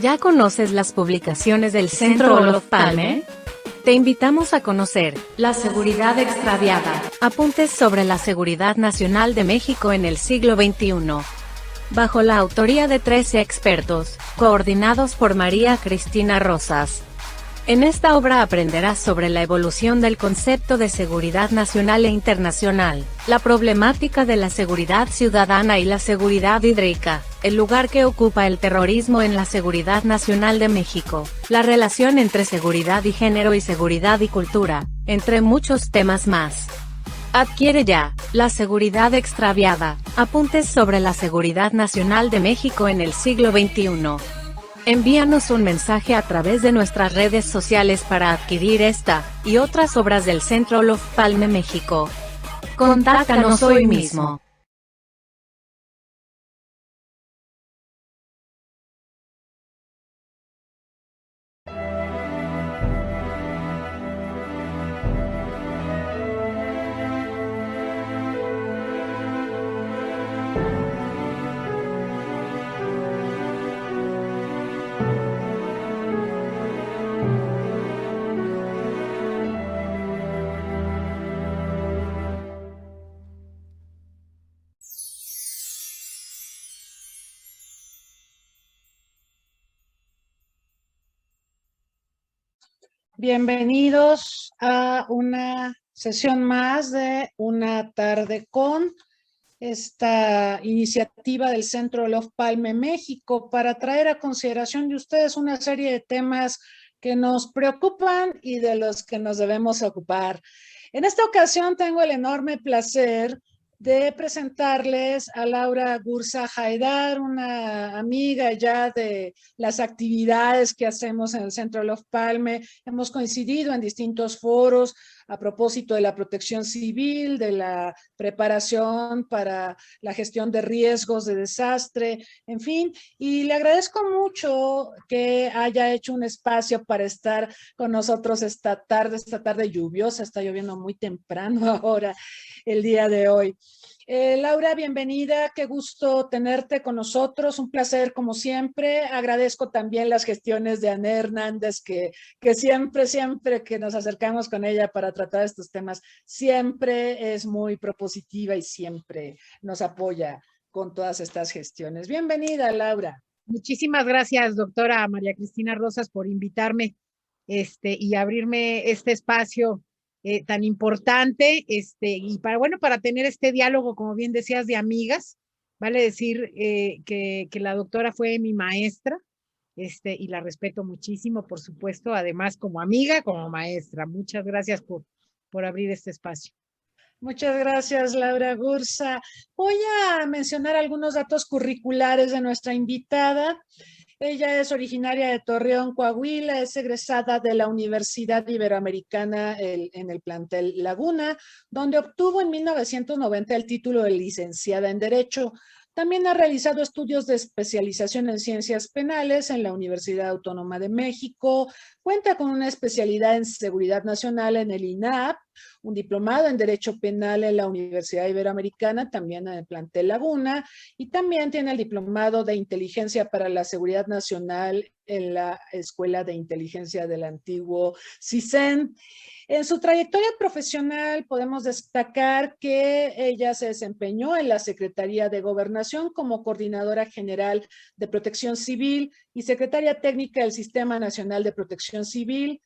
¿Ya conoces las publicaciones del Centro Olof Palme? Te invitamos a conocer La seguridad extraviada, apuntes sobre la seguridad nacional de México en el siglo XXI. Bajo la autoría de 13 expertos, coordinados por María Cristina Rosas. En esta obra aprenderás sobre la evolución del concepto de seguridad nacional e internacional, la problemática de la seguridad ciudadana y la seguridad hídrica, el lugar que ocupa el terrorismo en la seguridad nacional de México, la relación entre seguridad y género y seguridad y cultura, entre muchos temas más. Adquiere ya, La seguridad extraviada, apuntes sobre la seguridad nacional de México en el siglo XXI. Envíanos un mensaje a través de nuestras redes sociales para adquirir esta, y otras obras del Centro Olof Palme México. Contáctanos hoy mismo. Bienvenidos a una sesión más de Una tarde con esta iniciativa del Centro Olof Palme México para traer a consideración de ustedes una serie de temas que nos preocupan y de los que nos debemos ocupar. En esta ocasión tengo el enorme placer de presentarles a Laura Gursa Haidar, una amiga ya de las actividades que hacemos en el Centro Olof Palme. Hemos coincidido en distintos foros a propósito de la protección civil, de la preparación para la gestión de riesgos de desastre, en fin, y le agradezco mucho que haya hecho un espacio para estar con nosotros esta tarde lluviosa, está lloviendo muy temprano ahora, el día de hoy. Laura, bienvenida, qué gusto tenerte con nosotros, un placer como siempre. Agradezco también las gestiones de Anné Hernández, que siempre que nos acercamos con ella para tratar estos temas, siempre es muy propositiva y siempre nos apoya con todas estas gestiones. Bienvenida, Laura. Muchísimas gracias, doctora María Cristina Rosas, por invitarme y abrirme este espacio tan importante y para tener este diálogo, como bien decías, de amigas. Vale decir que la doctora fue mi maestra y la respeto muchísimo, por supuesto, además como amiga, como maestra. Muchas gracias por abrir este espacio. Muchas gracias, Laura Gursa. Voy a mencionar algunos datos curriculares de nuestra invitada. Ella es originaria de Torreón, Coahuila, es egresada de la Universidad Iberoamericana en el plantel Laguna, donde obtuvo en 1990 el título de licenciada en Derecho. También ha realizado estudios de especialización en ciencias penales en la Universidad Autónoma de México. Cuenta con una especialidad en seguridad nacional en el INAP, un diplomado en Derecho Penal en la Universidad Iberoamericana, también en el plantel Laguna, y también tiene el diplomado de Inteligencia para la Seguridad Nacional en la Escuela de Inteligencia del antiguo CISEN. En su trayectoria profesional podemos destacar que ella se desempeñó en la Secretaría de Gobernación como Coordinadora General de Protección Civil y Secretaria Técnica del Sistema Nacional de Protección Civil.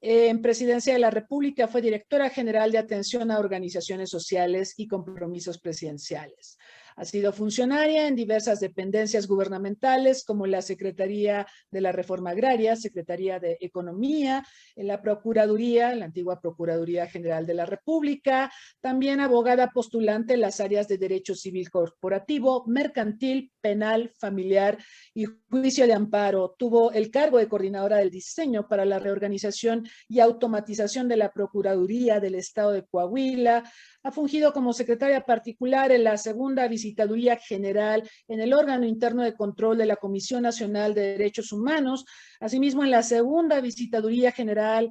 En Presidencia de la República fue Directora General de Atención a Organizaciones Sociales y Compromisos Presidenciales. Ha sido funcionaria en diversas dependencias gubernamentales como la Secretaría de la Reforma Agraria, Secretaría de Economía, en la Procuraduría, la antigua Procuraduría General de la República, también abogada postulante en las áreas de Derecho Civil Corporativo, Mercantil, Penal, Familiar y Juicio de Amparo. Tuvo el cargo de coordinadora del diseño para la reorganización y automatización de la Procuraduría del Estado de Coahuila. Ha fungido como secretaria particular en la segunda visitaduría general en el órgano interno de control de la Comisión Nacional de Derechos Humanos. Asimismo, en la segunda visitaduría general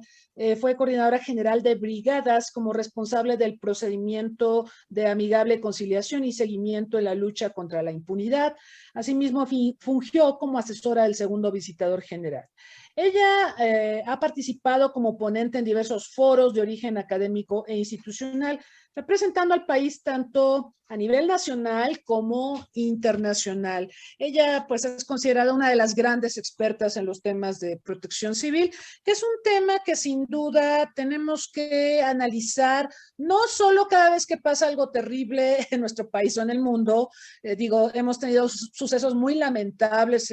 fue coordinadora general de brigadas como responsable del procedimiento de amigable conciliación y seguimiento en la lucha contra la impunidad. Asimismo, fungió como asesora del segundo visitador general. Ella ha participado como ponente en diversos foros de origen académico e institucional, representando al país tanto a nivel nacional como internacional. Ella pues es considerada una de las grandes expertas en los temas de protección civil, que es un tema que sin duda tenemos que analizar, no solo cada vez que pasa algo terrible en nuestro país o en el mundo. Hemos tenido sucesos muy lamentables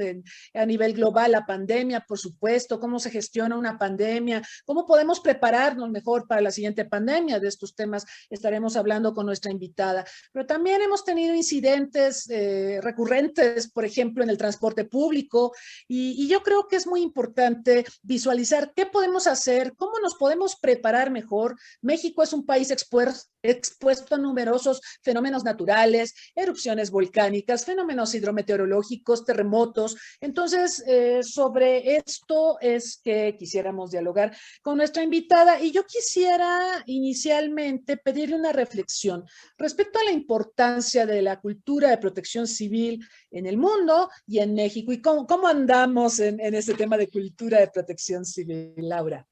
a nivel global, la pandemia, por supuesto, cómo se gestiona una pandemia, cómo podemos prepararnos mejor para la siguiente pandemia. De estos temas estaremos hablando con nuestra invitada. Pero también hemos tenido incidentes recurrentes, por ejemplo, en el transporte público, y yo creo que es muy importante visualizar qué podemos hacer, cómo nos podemos preparar mejor. México es un país expuesto a numerosos fenómenos naturales, erupciones volcánicas, fenómenos hidrometeorológicos, terremotos. Entonces, sobre esto es que quisiéramos dialogar con nuestra invitada, y yo quisiera inicialmente pedirle una reflexión respecto a la importancia de la cultura de protección civil en el mundo y en México, y cómo andamos en este tema de cultura de protección civil, Laura.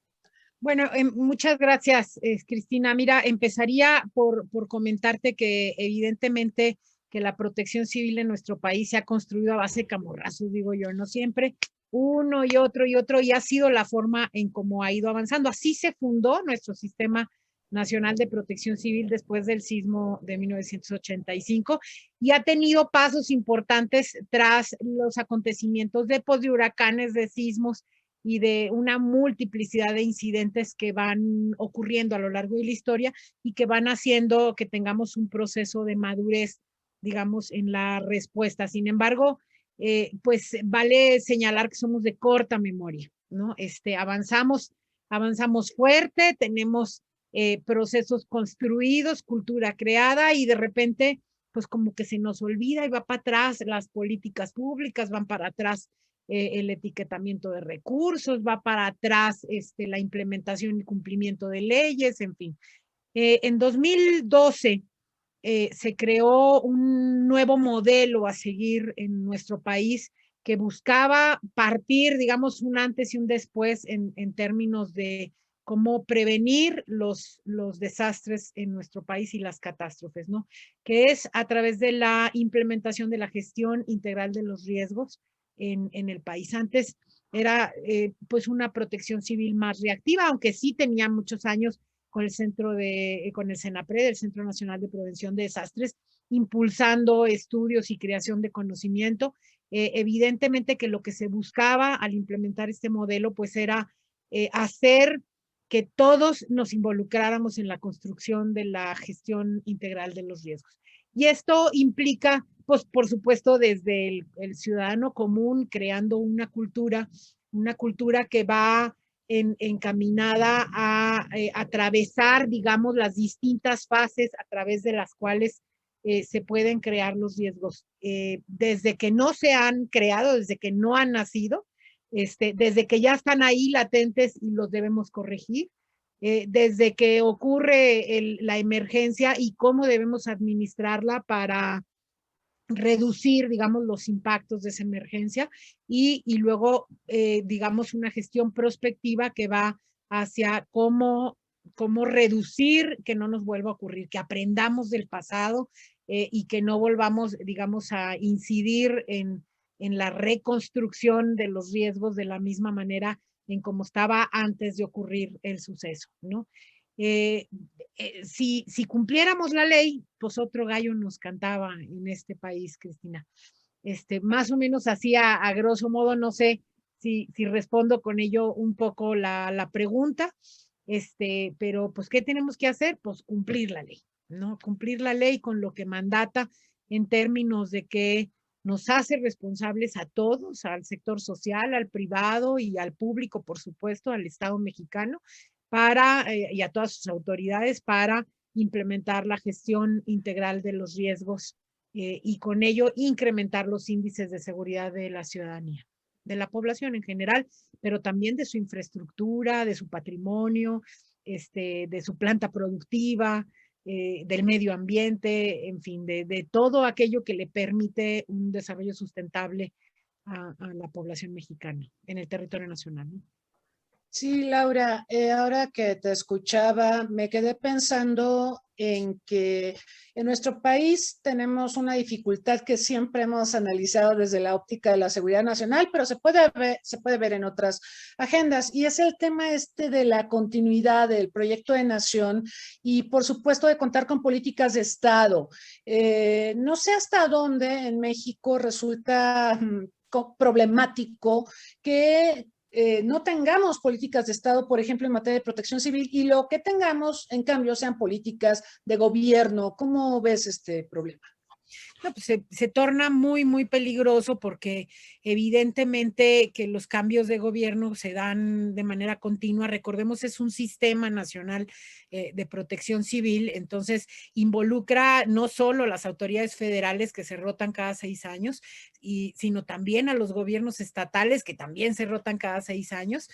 Bueno, muchas gracias, Cristina. Mira, empezaría por comentarte que evidentemente que la protección civil en nuestro país se ha construido a base de camorrazos, digo yo, no siempre uno y otro, y ha sido la forma en cómo ha ido avanzando. Así se fundó nuestro Sistema Nacional de Protección Civil después del sismo de 1985, y ha tenido pasos importantes tras los acontecimientos de huracanes, de sismos y de una multiplicidad de incidentes que van ocurriendo a lo largo de la historia y que van haciendo que tengamos un proceso de madurez, digamos, en la respuesta. Sin embargo, pues vale señalar que somos de corta memoria, ¿no? Avanzamos fuerte, tenemos procesos construidos, cultura creada, y de repente, pues como que se nos olvida y va para atrás las políticas públicas, van para atrás el etiquetamiento de recursos, va para atrás la implementación y cumplimiento de leyes, en fin. En 2012 se creó un nuevo modelo a seguir en nuestro país que buscaba partir, digamos, un antes y un después en términos de cómo prevenir los desastres en nuestro país y las catástrofes, ¿no? Que es a través de la implementación de la gestión integral de los riesgos en el país. Antes era pues una protección civil más reactiva, aunque sí tenía muchos años con el CENAPRED, el Centro Nacional de Prevención de Desastres, impulsando estudios y creación de conocimiento. Evidentemente que lo que se buscaba al implementar este modelo pues era hacer que todos nos involucráramos en la construcción de la gestión integral de los riesgos. Y esto implica, pues, por supuesto, desde el ciudadano común, creando una cultura que va encaminada a atravesar, digamos, las distintas fases a través de las cuales se pueden crear los riesgos. Desde que no se han creado, desde que no han nacido, desde que ya están ahí latentes y los debemos corregir, desde que ocurre la emergencia y cómo debemos administrarla para reducir, digamos, los impactos de esa emergencia, y luego, digamos, una gestión prospectiva que va hacia cómo reducir que no nos vuelva a ocurrir, que aprendamos del pasado y que no volvamos, digamos, a incidir en la reconstrucción de los riesgos de la misma manera en como estaba antes de ocurrir el suceso, ¿no? Si cumpliéramos la ley, pues otro gallo nos cantaba en este país, Cristina. Más o menos así a grosso modo, no sé si respondo con ello un poco la pregunta, pero pues, ¿qué tenemos que hacer? Pues cumplir la ley, ¿no? Cumplir la ley con lo que mandata en términos de que nos hace responsables a todos, al sector social, al privado y al público, por supuesto, al Estado mexicano, y a todas sus autoridades para implementar la gestión integral de los riesgos y con ello incrementar los índices de seguridad de la ciudadanía, de la población en general, pero también de su infraestructura, de su patrimonio, de su planta productiva, del medio ambiente, en fin, de todo aquello que le permite un desarrollo sustentable a la población mexicana en el territorio nacional, ¿no? Sí, Laura, ahora que te escuchaba, me quedé pensando en que en nuestro país tenemos una dificultad que siempre hemos analizado desde la óptica de la seguridad nacional, pero se puede ver en otras agendas, y es el tema este de la continuidad del proyecto de nación y, por supuesto, de contar con políticas de Estado. No sé hasta dónde en México resulta problemático que no tengamos políticas de Estado, por ejemplo, en materia de protección civil, y lo que tengamos, en cambio, sean políticas de gobierno. ¿Cómo ves este problema? No, pues se torna muy, muy peligroso porque evidentemente que los cambios de gobierno se dan de manera continua. Recordemos, es un sistema nacional de protección civil, entonces involucra no solo las autoridades federales que se rotan cada 6 años, sino también a los gobiernos estatales que también se rotan cada 6 años,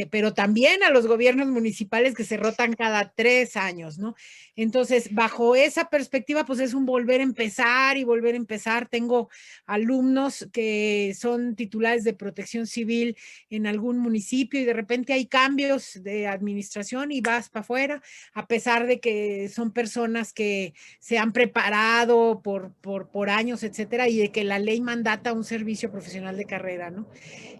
pero también a los gobiernos municipales que se rotan cada 3 años, ¿no? Entonces, bajo esa perspectiva, pues es un volver a empezar y volver a empezar. Tengo alumnos que son titulares de protección civil en algún municipio y de repente hay cambios de administración y vas para afuera, a pesar de que son personas que se han preparado por años, etcétera, y de que la ley mandata un servicio profesional de carrera, ¿no?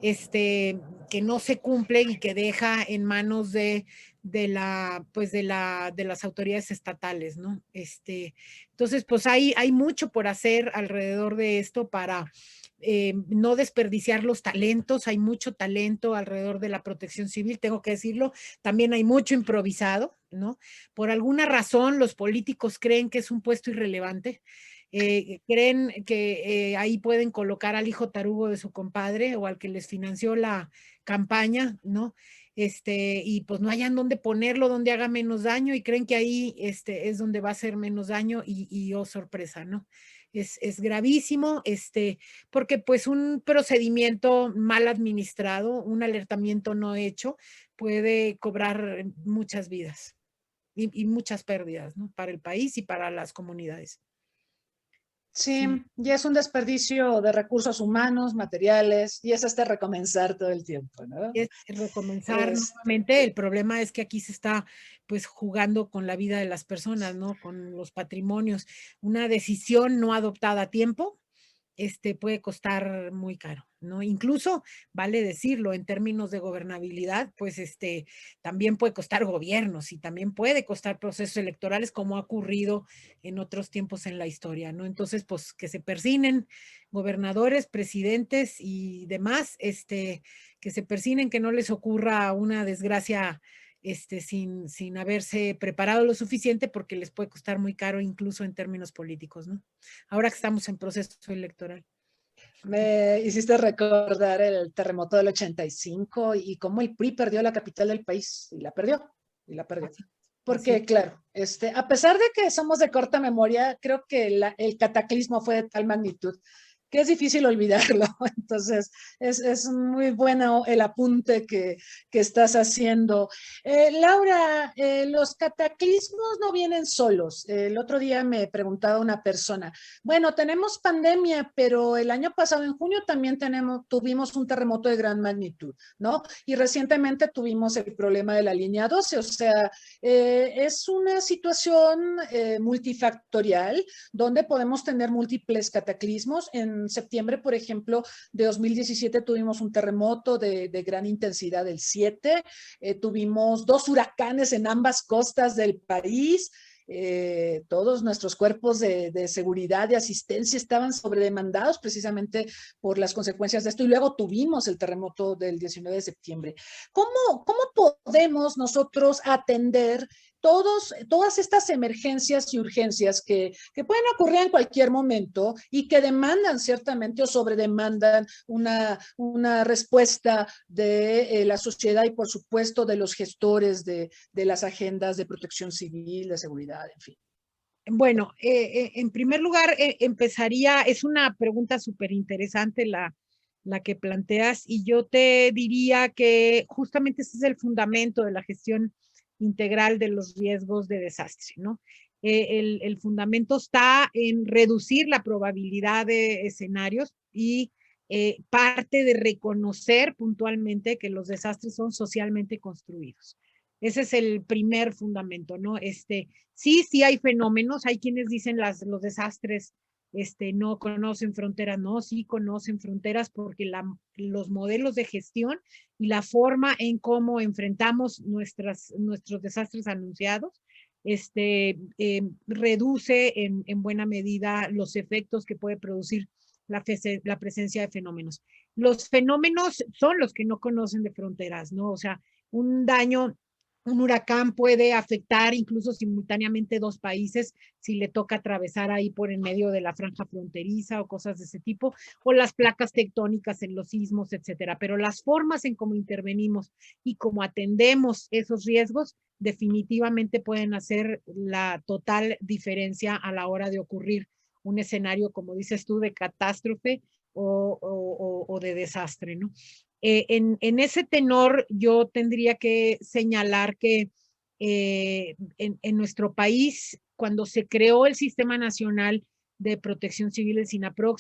Que no se cumple y que deja en manos de las autoridades estatales, ¿no? Entonces, pues hay mucho por hacer alrededor de esto para no desperdiciar los talentos. Hay mucho talento alrededor de la protección civil, tengo que decirlo. También hay mucho improvisado, ¿no? Por alguna razón los políticos creen que es un puesto irrelevante. Creen que ahí pueden colocar al hijo tarugo de su compadre o al que les financió la campaña, ¿no? Y pues no hayan dónde ponerlo, donde haga menos daño, y creen que ahí es donde va a hacer menos daño, y oh, sorpresa, ¿no? Es gravísimo, porque pues un procedimiento mal administrado, un alertamiento no hecho, puede cobrar muchas vidas y muchas pérdidas, ¿no? Para el país y para las comunidades. Sí, Sí. y es un desperdicio de recursos humanos, materiales, y es recomenzar todo el tiempo, ¿no? Es recomenzar Este, nuevamente. El problema es que aquí se está pues jugando con la vida de las personas, ¿no? Con los patrimonios. Una decisión no adoptada a tiempo, puede costar muy caro, ¿no? Incluso, vale decirlo, en términos de gobernabilidad, pues también puede costar gobiernos y también puede costar procesos electorales, como ha ocurrido en otros tiempos en la historia, ¿no? Entonces, pues que se persinen gobernadores, presidentes y demás, que se persinen, que no les ocurra una desgracia sin haberse preparado lo suficiente, porque les puede costar muy caro, incluso en términos políticos, ¿no? Ahora que estamos en proceso electoral. me hiciste recordar el terremoto del 85 y cómo el PRI perdió la capital del país, y la perdió, y la perdió. Así, así Porque, es. claro, a pesar de que somos de corta memoria, creo que el cataclismo fue de tal magnitud que es difícil olvidarlo. Entonces, es muy bueno el apunte que estás haciendo. Laura, los cataclismos no vienen solos. El otro día me preguntaba una persona, bueno, tenemos pandemia, pero el año pasado, en junio, también tuvimos un terremoto de gran magnitud, ¿no? Y recientemente tuvimos el problema de la línea 12, o sea, es una situación multifactorial donde podemos tener múltiples cataclismos. En septiembre, por ejemplo, de 2017 tuvimos un terremoto de gran intensidad del 7, tuvimos 2 huracanes en ambas costas del país. Todos nuestros cuerpos de seguridad, de asistencia, estaban sobredemandados precisamente por las consecuencias de esto, y luego tuvimos el terremoto del 19 de septiembre. ¿Cómo podemos nosotros atender todas estas emergencias y urgencias que pueden ocurrir en cualquier momento y que demandan ciertamente o sobredemandan una respuesta de la sociedad y, por supuesto, de los gestores de las agendas de protección civil, de seguridad, en fin? Bueno, en primer lugar, empezaría, es una pregunta súper interesante la que planteas, y yo te diría que justamente ese es el fundamento de la gestión integral de los riesgos de desastre, ¿no? El fundamento está en reducir la probabilidad de escenarios y parte de reconocer puntualmente que los desastres son socialmente construidos. Ese es el primer fundamento, ¿no? Sí hay fenómenos, hay quienes dicen los desastres no conocen fronteras, no, sí conocen fronteras porque los modelos de gestión y la forma en cómo enfrentamos nuestros desastres anunciados reduce en buena medida los efectos que puede producir la presencia de fenómenos. Los fenómenos son los que no conocen de fronteras, ¿no? O sea, un daño, un huracán puede afectar incluso simultáneamente dos países si le toca atravesar ahí por en medio de la franja fronteriza o cosas de ese tipo, o las placas tectónicas en los sismos, etcétera. Pero las formas en cómo intervenimos y cómo atendemos esos riesgos definitivamente pueden hacer la total diferencia a la hora de ocurrir un escenario, como dices tú, de catástrofe o de desastre, ¿no? En ese tenor, yo tendría que señalar que en nuestro país, cuando se creó el Sistema Nacional de Protección Civil, del SINAPROC,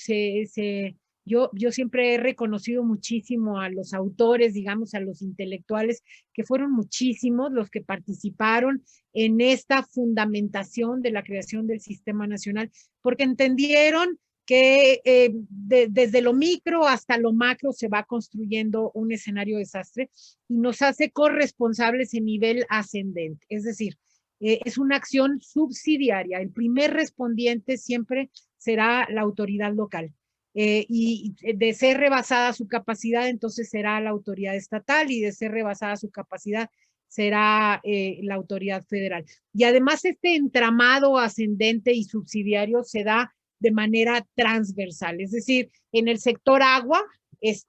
yo siempre he reconocido muchísimo a los autores, digamos, a los intelectuales, que fueron muchísimos los que participaron en esta fundamentación de la creación del Sistema Nacional, porque entendieron que desde lo micro hasta lo macro se va construyendo un escenario de desastre y nos hace corresponsables en nivel ascendente. Es decir, es una acción subsidiaria. El primer respondiente siempre será la autoridad local. Y de ser rebasada su capacidad, entonces será la autoridad estatal, y de ser rebasada su capacidad, será la autoridad federal. Y además este entramado ascendente y subsidiario se da de manera transversal, es decir, en el sector agua, pues,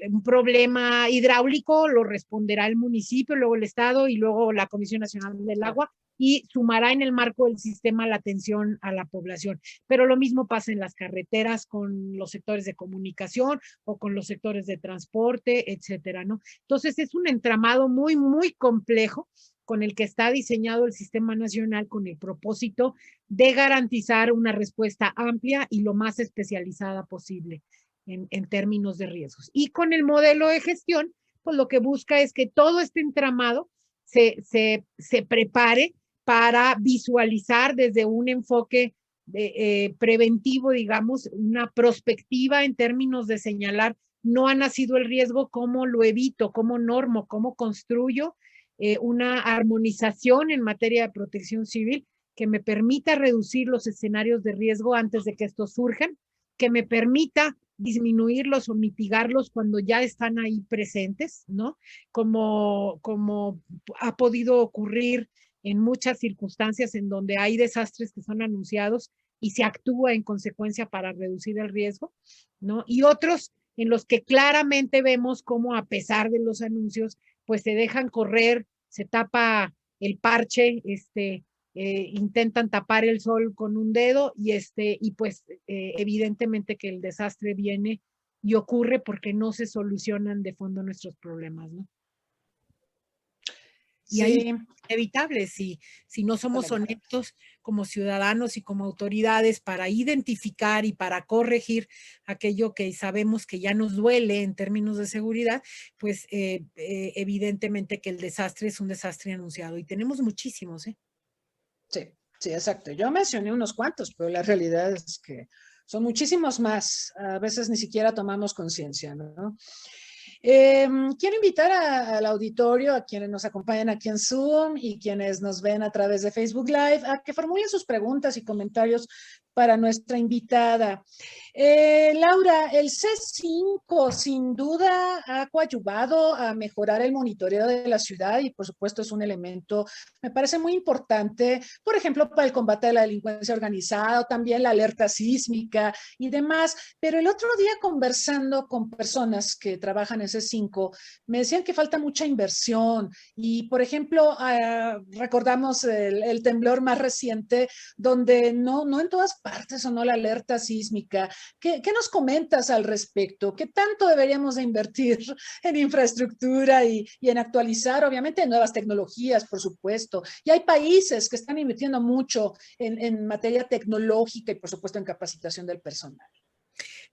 un problema hidráulico lo responderá el municipio, luego el Estado y luego la Comisión Nacional del Agua, y sumará en el marco del sistema la atención a la población. Pero lo mismo pasa en las carreteras con los sectores de comunicación o con los sectores de transporte, etcétera, ¿no? Entonces es un entramado muy, muy complejo con el que está diseñado el Sistema Nacional con el propósito de garantizar una respuesta amplia y lo más especializada posible en términos de riesgos. Y con el modelo de gestión, pues lo que busca es que todo este entramado se prepare para visualizar desde un enfoque preventivo, digamos, una prospectiva en términos de señalar, no ha nacido el riesgo, ¿cómo lo evito? ¿Cómo normo? ¿Cómo construyo una armonización en materia de protección civil que me permita reducir los escenarios de riesgo antes de que estos surjan, que me permita disminuirlos o mitigarlos cuando ya están ahí presentes, ¿no? Como ha podido ocurrir en muchas circunstancias en donde hay desastres que son anunciados y se actúa en consecuencia para reducir el riesgo, ¿no? Y otros en los que claramente vemos cómo a pesar de los anuncios, pues se dejan correr, se tapa el parche, intentan tapar el sol con un dedo y pues evidentemente que el desastre viene y ocurre porque no se solucionan de fondo nuestros problemas, ¿no? Y Sí. hay inevitables si no somos honestos como ciudadanos y como autoridades para identificar y para corregir aquello que sabemos que ya nos duele en términos de seguridad, pues evidentemente que el desastre es un desastre anunciado y tenemos muchísimos, ¿eh? Sí, sí, exacto. Yo mencioné unos cuantos, pero la realidad es que son muchísimos más. A veces ni siquiera tomamos conciencia, ¿no? Quiero invitar al auditorio, a quienes nos acompañan aquí en Zoom y quienes nos ven a través de Facebook Live, a que formulen sus preguntas y comentarios para nuestra invitada. Laura, el C5 sin duda ha coadyuvado a mejorar el monitoreo de la ciudad y por supuesto es un elemento, me parece muy importante, por ejemplo, para el combate de la delincuencia organizada, o también la alerta sísmica y demás. Pero el otro día conversando con personas que trabajan en C5, me decían que falta mucha inversión y, por ejemplo, recordamos el temblor más reciente donde no en todas partes sonó la alerta sísmica. ¿Qué nos comentas al respecto? ¿Qué tanto deberíamos de invertir en infraestructura y en actualizar, obviamente, en nuevas tecnologías, por supuesto? Y hay países que están invirtiendo mucho en materia tecnológica y, por supuesto, en capacitación del personal.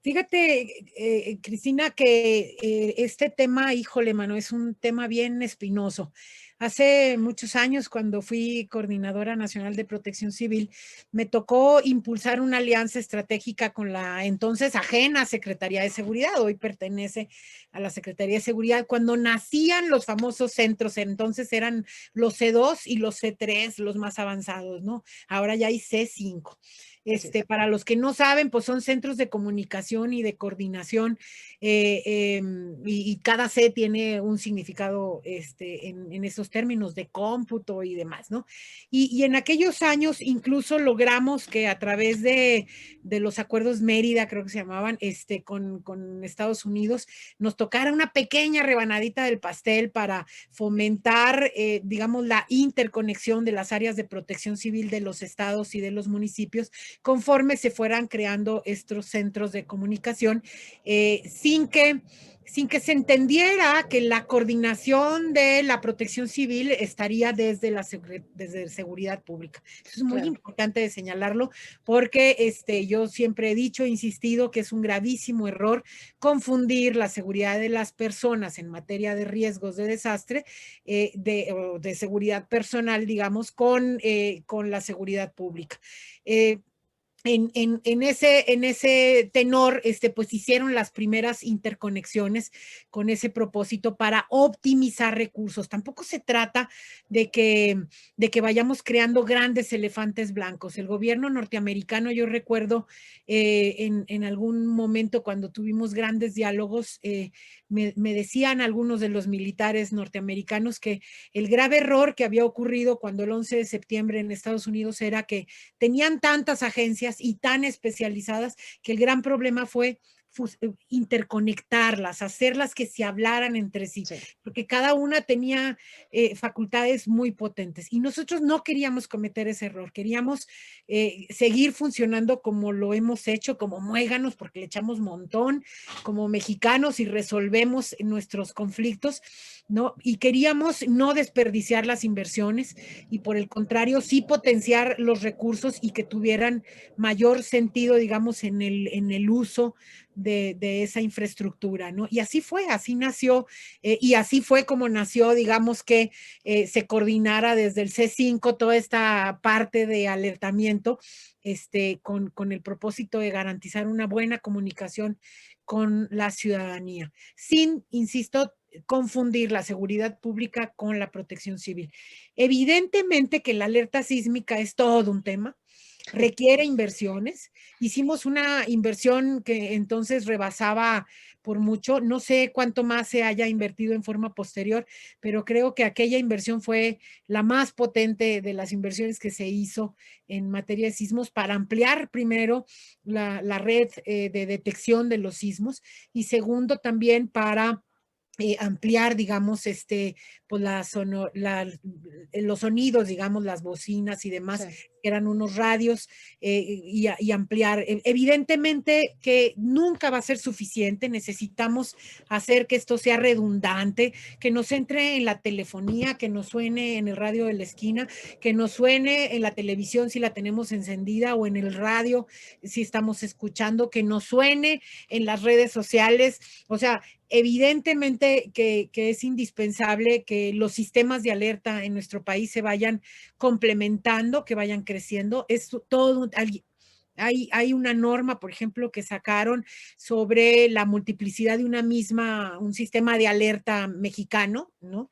Fíjate, Cristina, que este tema, híjole, mano, es un tema bien espinoso. Hace muchos años, cuando fui coordinadora nacional de Protección Civil, me tocó impulsar una alianza estratégica con la entonces ajena Secretaría de Seguridad, hoy pertenece a la Secretaría de Seguridad, cuando nacían los famosos centros, entonces eran los C2 y los C3, los más avanzados, ¿no? Ahora ya hay C5. Para los que no saben, pues son centros de comunicación y de coordinación y cada C tiene un significado en esos términos de cómputo y demás, ¿no? Y en aquellos años incluso logramos que a través de los acuerdos Mérida, creo que se llamaban, con Estados Unidos, nos tocara una pequeña rebanadita del pastel para fomentar, digamos, la interconexión de las áreas de protección civil de los estados y de los municipios conforme se fueran creando estos centros de comunicación, sin que se entendiera que la coordinación de la protección civil estaría desde seguridad pública. Eso es muy importante de señalarlo porque yo siempre he dicho, insistido, que es un gravísimo error confundir la seguridad de las personas en materia de riesgos de desastre, de seguridad personal, digamos, con la seguridad pública. En ese tenor, pues hicieron las primeras interconexiones con ese propósito para optimizar recursos. Tampoco se trata de que vayamos creando grandes elefantes blancos. El gobierno norteamericano, yo recuerdo en algún momento cuando tuvimos grandes diálogos, me decían algunos de los militares norteamericanos que el grave error que había ocurrido cuando el 11 de septiembre en Estados Unidos era que tenían tantas agencias y tan especializadas que el gran problema fue interconectarlas, hacerlas que se hablaran entre sí, porque cada una tenía facultades muy potentes y nosotros no queríamos cometer ese error, queríamos seguir funcionando como lo hemos hecho, como muéganos, porque le echamos montón, como mexicanos y resolvemos nuestros conflictos, ¿no? Y queríamos no desperdiciar las inversiones y por el contrario sí potenciar los recursos y que tuvieran mayor sentido, digamos, en el uso de esa infraestructura, ¿no? Y así fue, así nació, y así fue como nació, digamos, que se coordinara desde el C5 toda esta parte de alertamiento, con el propósito de garantizar una buena comunicación con la ciudadanía, sin, insisto, confundir la seguridad pública con la protección civil. Evidentemente que la alerta sísmica es todo un tema, requiere inversiones. Hicimos una inversión que entonces rebasaba por mucho, no sé cuánto más se haya invertido en forma posterior, pero creo que aquella inversión fue la más potente de las inversiones que se hizo en materia de sismos para ampliar primero la red de detección de los sismos y segundo también para ampliar, digamos, pues los sonidos, digamos, las bocinas y demás, eran unos radios y ampliar. Evidentemente que nunca va a ser suficiente, necesitamos hacer que esto sea redundante, que nos entre en la telefonía, que nos suene en el radio de la esquina, que nos suene en la televisión si la tenemos encendida o en el radio si estamos escuchando, que nos suene en las redes sociales, o sea, evidentemente que es indispensable que los sistemas de alerta en nuestro país se vayan complementando, que vayan creciendo. Es todo, hay una norma, por ejemplo, que sacaron sobre la multiplicidad de un sistema de alerta mexicano, ¿no?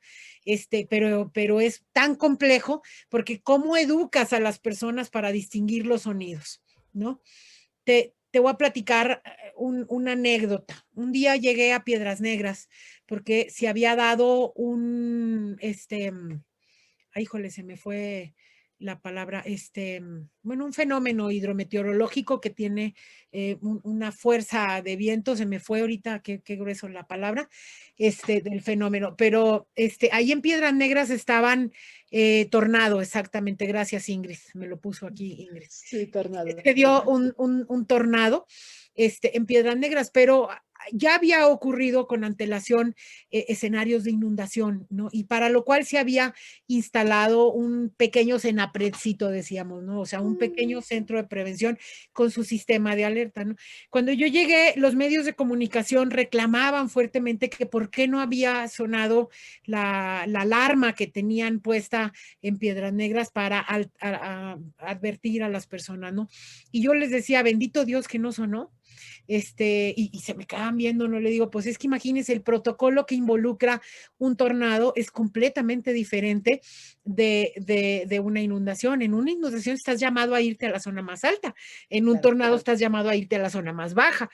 Pero es tan complejo porque ¿cómo educas a las personas para distinguir los sonidos? ¿no? Te voy a platicar una anécdota. Un día llegué a Piedras Negras porque se había dado ay, híjole, se me fue la palabra, bueno, un fenómeno hidrometeorológico que tiene una fuerza de viento, se me fue ahorita, qué grueso la palabra, del fenómeno, pero ahí en Piedras Negras estaban tornado, exactamente, gracias Ingrid, me lo puso aquí Ingrid. Sí, tornado. Se dio un tornado en Piedras Negras, pero ya había ocurrido con antelación escenarios de inundación, ¿no? Y para lo cual se había instalado un pequeño CENAPREDcito, decíamos, ¿no? O sea, un pequeño centro de prevención con su sistema de alerta, ¿no? Cuando yo llegué, los medios de comunicación reclamaban fuertemente que por qué no había sonado la alarma que tenían puesta en Piedras Negras para advertir a las personas, ¿no? Y yo les decía, bendito Dios que no sonó, y se me quedaban viendo, no le digo, pues es que imagínense, el protocolo que involucra un tornado es completamente diferente de una inundación. En una inundación estás llamado a irte a la zona más alta, en un tornado estás llamado a irte a la zona más baja,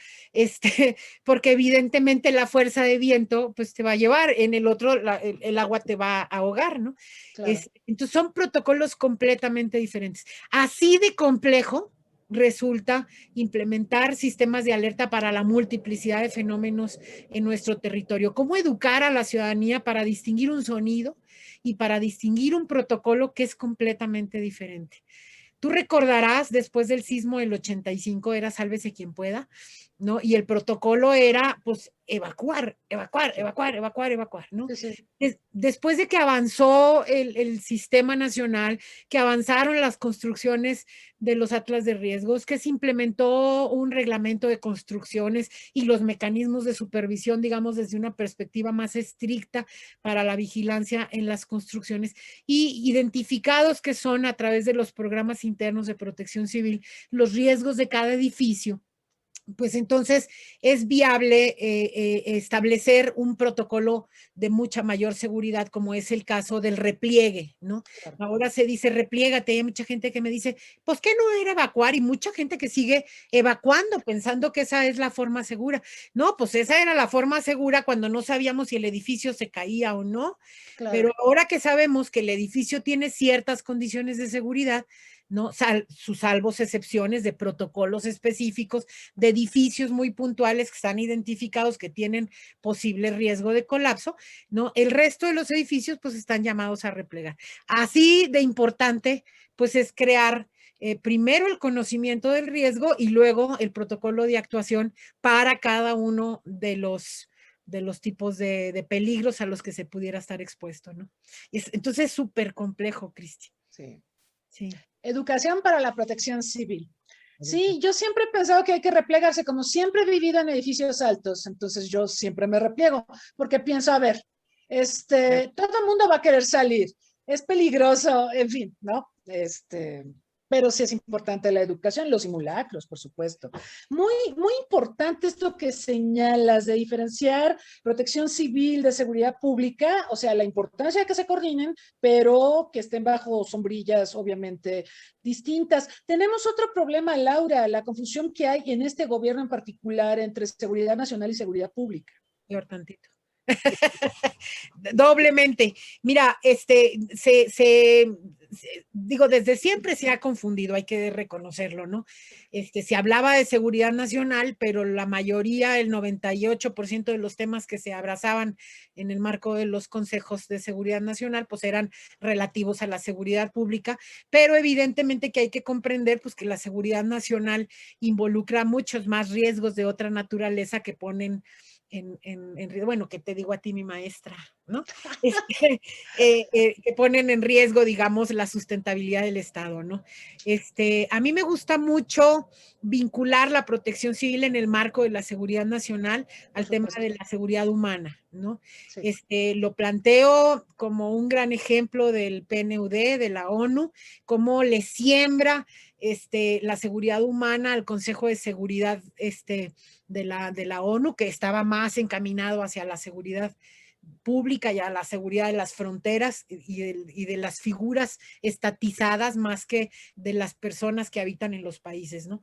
porque evidentemente la fuerza de viento pues te va a llevar, en el otro el agua te va a ahogar, ¿no? Claro. Entonces son protocolos completamente diferentes. Así de complejo resulta implementar sistemas de alerta para la multiplicidad de fenómenos en nuestro territorio. ¿Cómo educar a la ciudadanía para distinguir un sonido y para distinguir un protocolo que es completamente diferente? Tú recordarás, después del sismo del 85 era sálvese quien pueda, ¿no? Y el protocolo era, pues, evacuar, ¿no? Sí, sí. Después de que avanzó el sistema nacional, que avanzaron las construcciones de los atlas de riesgos, que se implementó un reglamento de construcciones y los mecanismos de supervisión, digamos, desde una perspectiva más estricta para la vigilancia en las construcciones, y identificados que son a través de los programas internos de protección civil los riesgos de cada edificio, pues entonces es viable establecer un protocolo de mucha mayor seguridad, como es el caso del repliegue, ¿no? Claro. Ahora se dice repliégate, hay mucha gente que me dice, pues ¿qué no era evacuar? Y mucha gente que sigue evacuando pensando que esa es la forma segura. No, pues esa era la forma segura cuando no sabíamos si el edificio se caía o no, Claro. pero ahora que sabemos que el edificio tiene ciertas condiciones de seguridad, ¿no? Sus salvos excepciones de protocolos específicos, de edificios muy puntuales que están identificados que tienen posible riesgo de colapso, ¿no? El resto de los edificios pues están llamados a replegar. Así de importante pues es crear primero el conocimiento del riesgo y luego el protocolo de actuación para cada uno de los tipos de peligros a los que se pudiera estar expuesto, ¿no? Entonces es súper complejo, Cristi. Sí. Sí. Educación para la protección civil. Sí, yo siempre he pensado que hay que replegarse, como siempre he vivido en edificios altos, entonces yo siempre me repliego, porque pienso, a ver, todo el mundo va a querer salir, es peligroso, en fin, ¿no? Pero sí es importante la educación, los simulacros, por supuesto. Muy, muy importante esto que señalas de diferenciar protección civil de seguridad pública, o sea, la importancia de que se coordinen, pero que estén bajo sombrillas, obviamente, distintas. Tenemos otro problema, Laura, la confusión que hay en este gobierno en particular entre seguridad nacional y seguridad pública. Peor tantito. Doblemente. Mira, digo, desde siempre se ha confundido, hay que reconocerlo, ¿no? Se hablaba de seguridad nacional, pero la mayoría, el 98% de los temas que se abrazaban en el marco de los consejos de seguridad nacional, pues eran relativos a la seguridad pública, pero evidentemente que hay que comprender, pues que la seguridad nacional involucra muchos más riesgos de otra naturaleza que ponen bueno, que te digo a ti, mi maestra, ¿no? Que ponen en riesgo, digamos, la sustentabilidad del Estado, ¿no? A mí me gusta mucho vincular la protección civil en el marco de la seguridad nacional al tema de la seguridad humana, ¿no? Sí. Lo planteo como un gran ejemplo del PNUD, de la ONU, cómo le siembra la seguridad humana al Consejo de Seguridad de la ONU, que estaba más encaminado hacia la seguridad pública y a la seguridad de las fronteras y de las figuras estatizadas más que de las personas que habitan en los países, ¿no?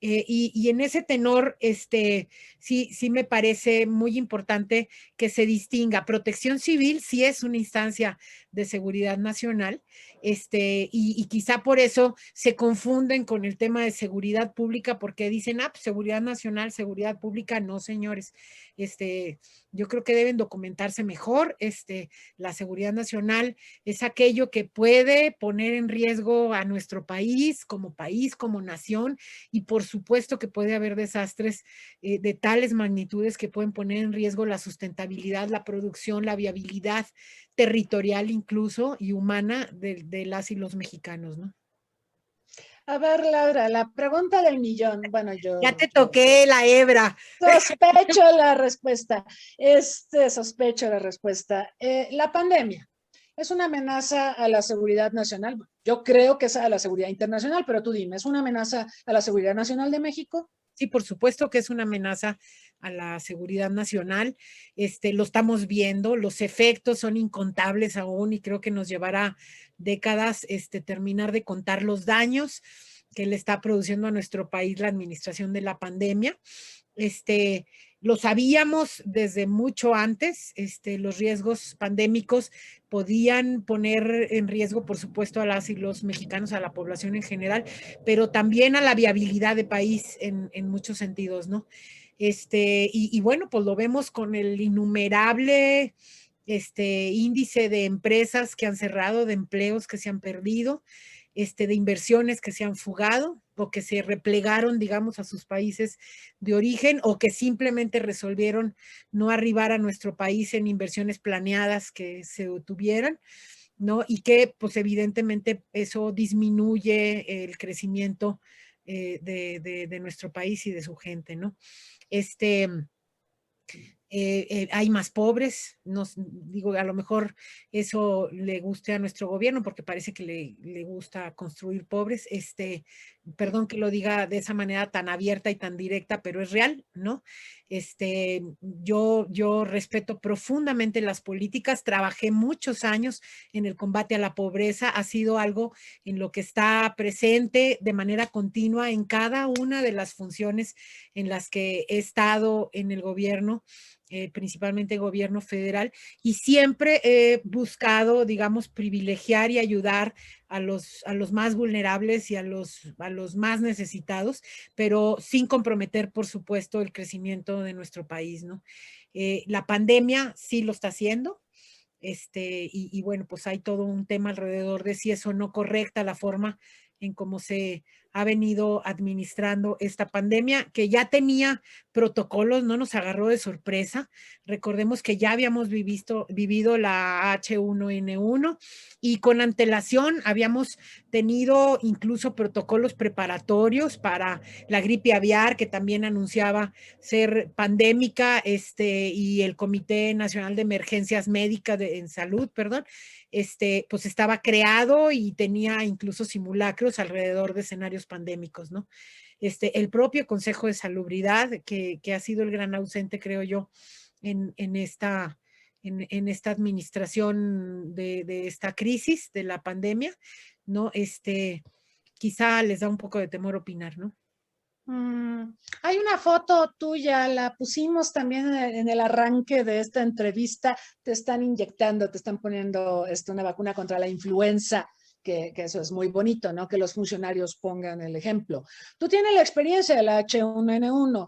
Y en ese tenor, sí me parece muy importante que se distinga. Protección civil sí es una instancia de seguridad nacional, y quizá por eso se confunden con el tema de seguridad pública, porque dicen, pues seguridad nacional, seguridad pública, no, señores. Yo creo que deben documentarse mejor. La seguridad nacional es aquello que puede poner en riesgo a nuestro país, como nación, y por supuesto que puede haber desastres de tales magnitudes que pueden poner en riesgo la sustentabilidad, la producción, la viabilidad territorial incluso y humana de las y los mexicanos, ¿no? A ver, Laura, la pregunta del millón. Bueno, Ya te yo toqué la hebra. sospecho la respuesta. Sospecho la respuesta. La pandemia es una amenaza a la seguridad nacional. Yo creo que es a la seguridad internacional, pero tú dime, ¿es una amenaza a la seguridad nacional de México? Sí, por supuesto que es una amenaza a la seguridad nacional. Lo estamos viendo, los efectos son incontables aún y creo que nos llevará décadas terminar de contar los daños que le está produciendo a nuestro país la administración de la pandemia. Lo sabíamos desde mucho antes. Los riesgos pandémicos podían poner en riesgo, por supuesto, a las y los mexicanos, a la población en general, pero también a la viabilidad de país en muchos sentidos, ¿no? Y bueno, pues lo vemos con el innumerable índice de empresas que han cerrado, de empleos que se han perdido, de inversiones que se han fugado o que se replegaron, digamos, a sus países de origen o que simplemente resolvieron no arribar a nuestro país en inversiones planeadas que se tuvieran, ¿no? Y que, pues, evidentemente eso disminuye el crecimiento de nuestro país y de su gente, ¿no? Hay más pobres, digo, a lo mejor eso le guste a nuestro gobierno porque parece que le gusta construir pobres. Perdón que lo diga de esa manera tan abierta y tan directa, pero es real, ¿no? Yo respeto profundamente las políticas, trabajé muchos años en el combate a la pobreza, ha sido algo en lo que está presente de manera continua en cada una de las funciones en las que he estado en el gobierno, principalmente gobierno federal, y siempre he buscado, digamos, privilegiar y ayudar a los más vulnerables y a los más necesitados, pero sin comprometer, por supuesto, el crecimiento de nuestro país, ¿no? La pandemia sí lo está haciendo. Y bueno, pues hay todo un tema alrededor de si es o no correcta la forma en cómo se ha venido administrando esta pandemia, que ya tenía protocolos, no nos agarró de sorpresa. Recordemos que ya habíamos vivido la H1N1 y con antelación habíamos tenido incluso protocolos preparatorios para la gripe aviar, que también anunciaba ser pandémica, y el Comité Nacional de Emergencias Médicas en Salud, perdón, pues estaba creado y tenía incluso simulacros alrededor de escenarios pandémicos, ¿no? El propio Consejo de Salubridad, que ha sido el gran ausente, creo yo, en esta administración de esta crisis, de la pandemia, ¿no? Quizá les da un poco de temor opinar, ¿no? Hay una foto tuya, la pusimos también en el arranque de esta entrevista. Te están inyectando, te están poniendo una vacuna contra la influenza, que eso es muy bonito, ¿no? Que los funcionarios pongan el ejemplo. Tú tienes la experiencia de la H1N1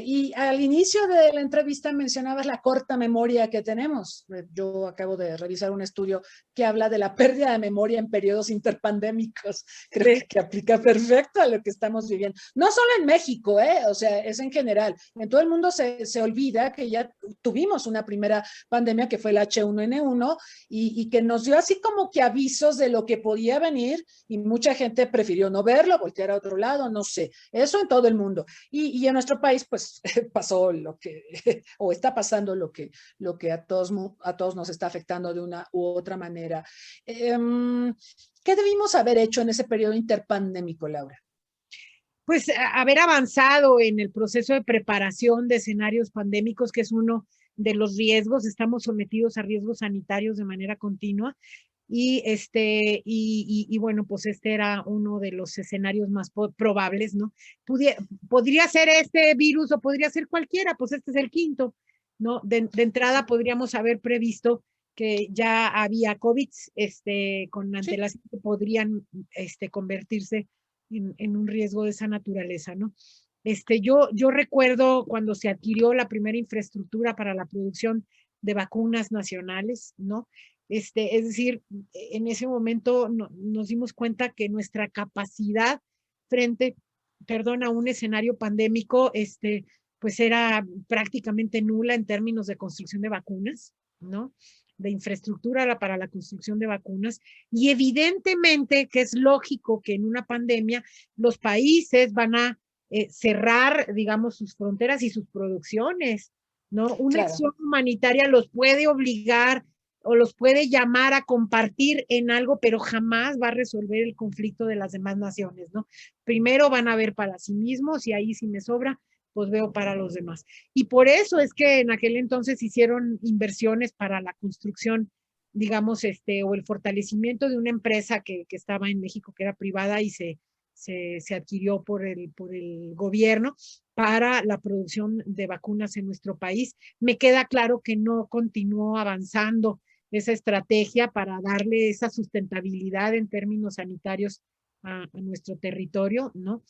y al inicio de la entrevista mencionabas la corta memoria que tenemos. Yo acabo de revisar un estudio que habla de la pérdida de memoria en periodos interpandémicos. Creo que aplica perfecto a lo que estamos viviendo. No solo en México, o sea, es en general. En todo el mundo se olvida que ya tuvimos una primera pandemia que fue el H1N1 y que nos dio así como que avisos de lo que podía venir y mucha gente prefirió no verlo, voltear a otro lado, no sé. Eso en todo el mundo. Y en nuestro país, pues, pasó lo que, o está pasando lo que a todos nos está afectando de una u otra manera. ¿Qué debimos haber hecho en ese periodo interpandémico, Laura? pues haber avanzado en el proceso de preparación de escenarios pandémicos, que es uno de los riesgos. Estamos sometidos a riesgos sanitarios de manera continua. Y bueno, pues este era uno de los escenarios más probables, ¿no? Podría ser este virus o podría ser cualquiera, pues este es el quinto, ¿no? De entrada podríamos haber previsto que ya había COVID, con Sí, antelación que podrían, convertirse en un riesgo de esa naturaleza, ¿no? Yo recuerdo cuando se adquirió la primera infraestructura para la producción de vacunas nacionales, ¿no? Es decir, en ese momento nos dimos cuenta que nuestra capacidad frente, perdón, a un escenario pandémico, pues era prácticamente nula en términos de construcción de vacunas, ¿no? De infraestructura para la construcción de vacunas. Y evidentemente que es lógico que en una pandemia los países van a cerrar, digamos, sus fronteras y sus producciones, ¿no? Una claro. acción humanitaria los puede obligar o los puede llamar a compartir en algo, pero jamás va a resolver el conflicto de las demás naciones, ¿no? Primero van a ver para sí mismos y ahí si me sobra, pues veo para los demás. Y por eso es que en aquel entonces hicieron inversiones para la construcción, digamos, o el fortalecimiento de una empresa que estaba en México, que era privada y se adquirió por el gobierno para la producción de vacunas en nuestro país. Me queda claro que no continuó avanzando esa estrategia para darle esa sustentabilidad en términos sanitarios a nuestro territorio, ¿no?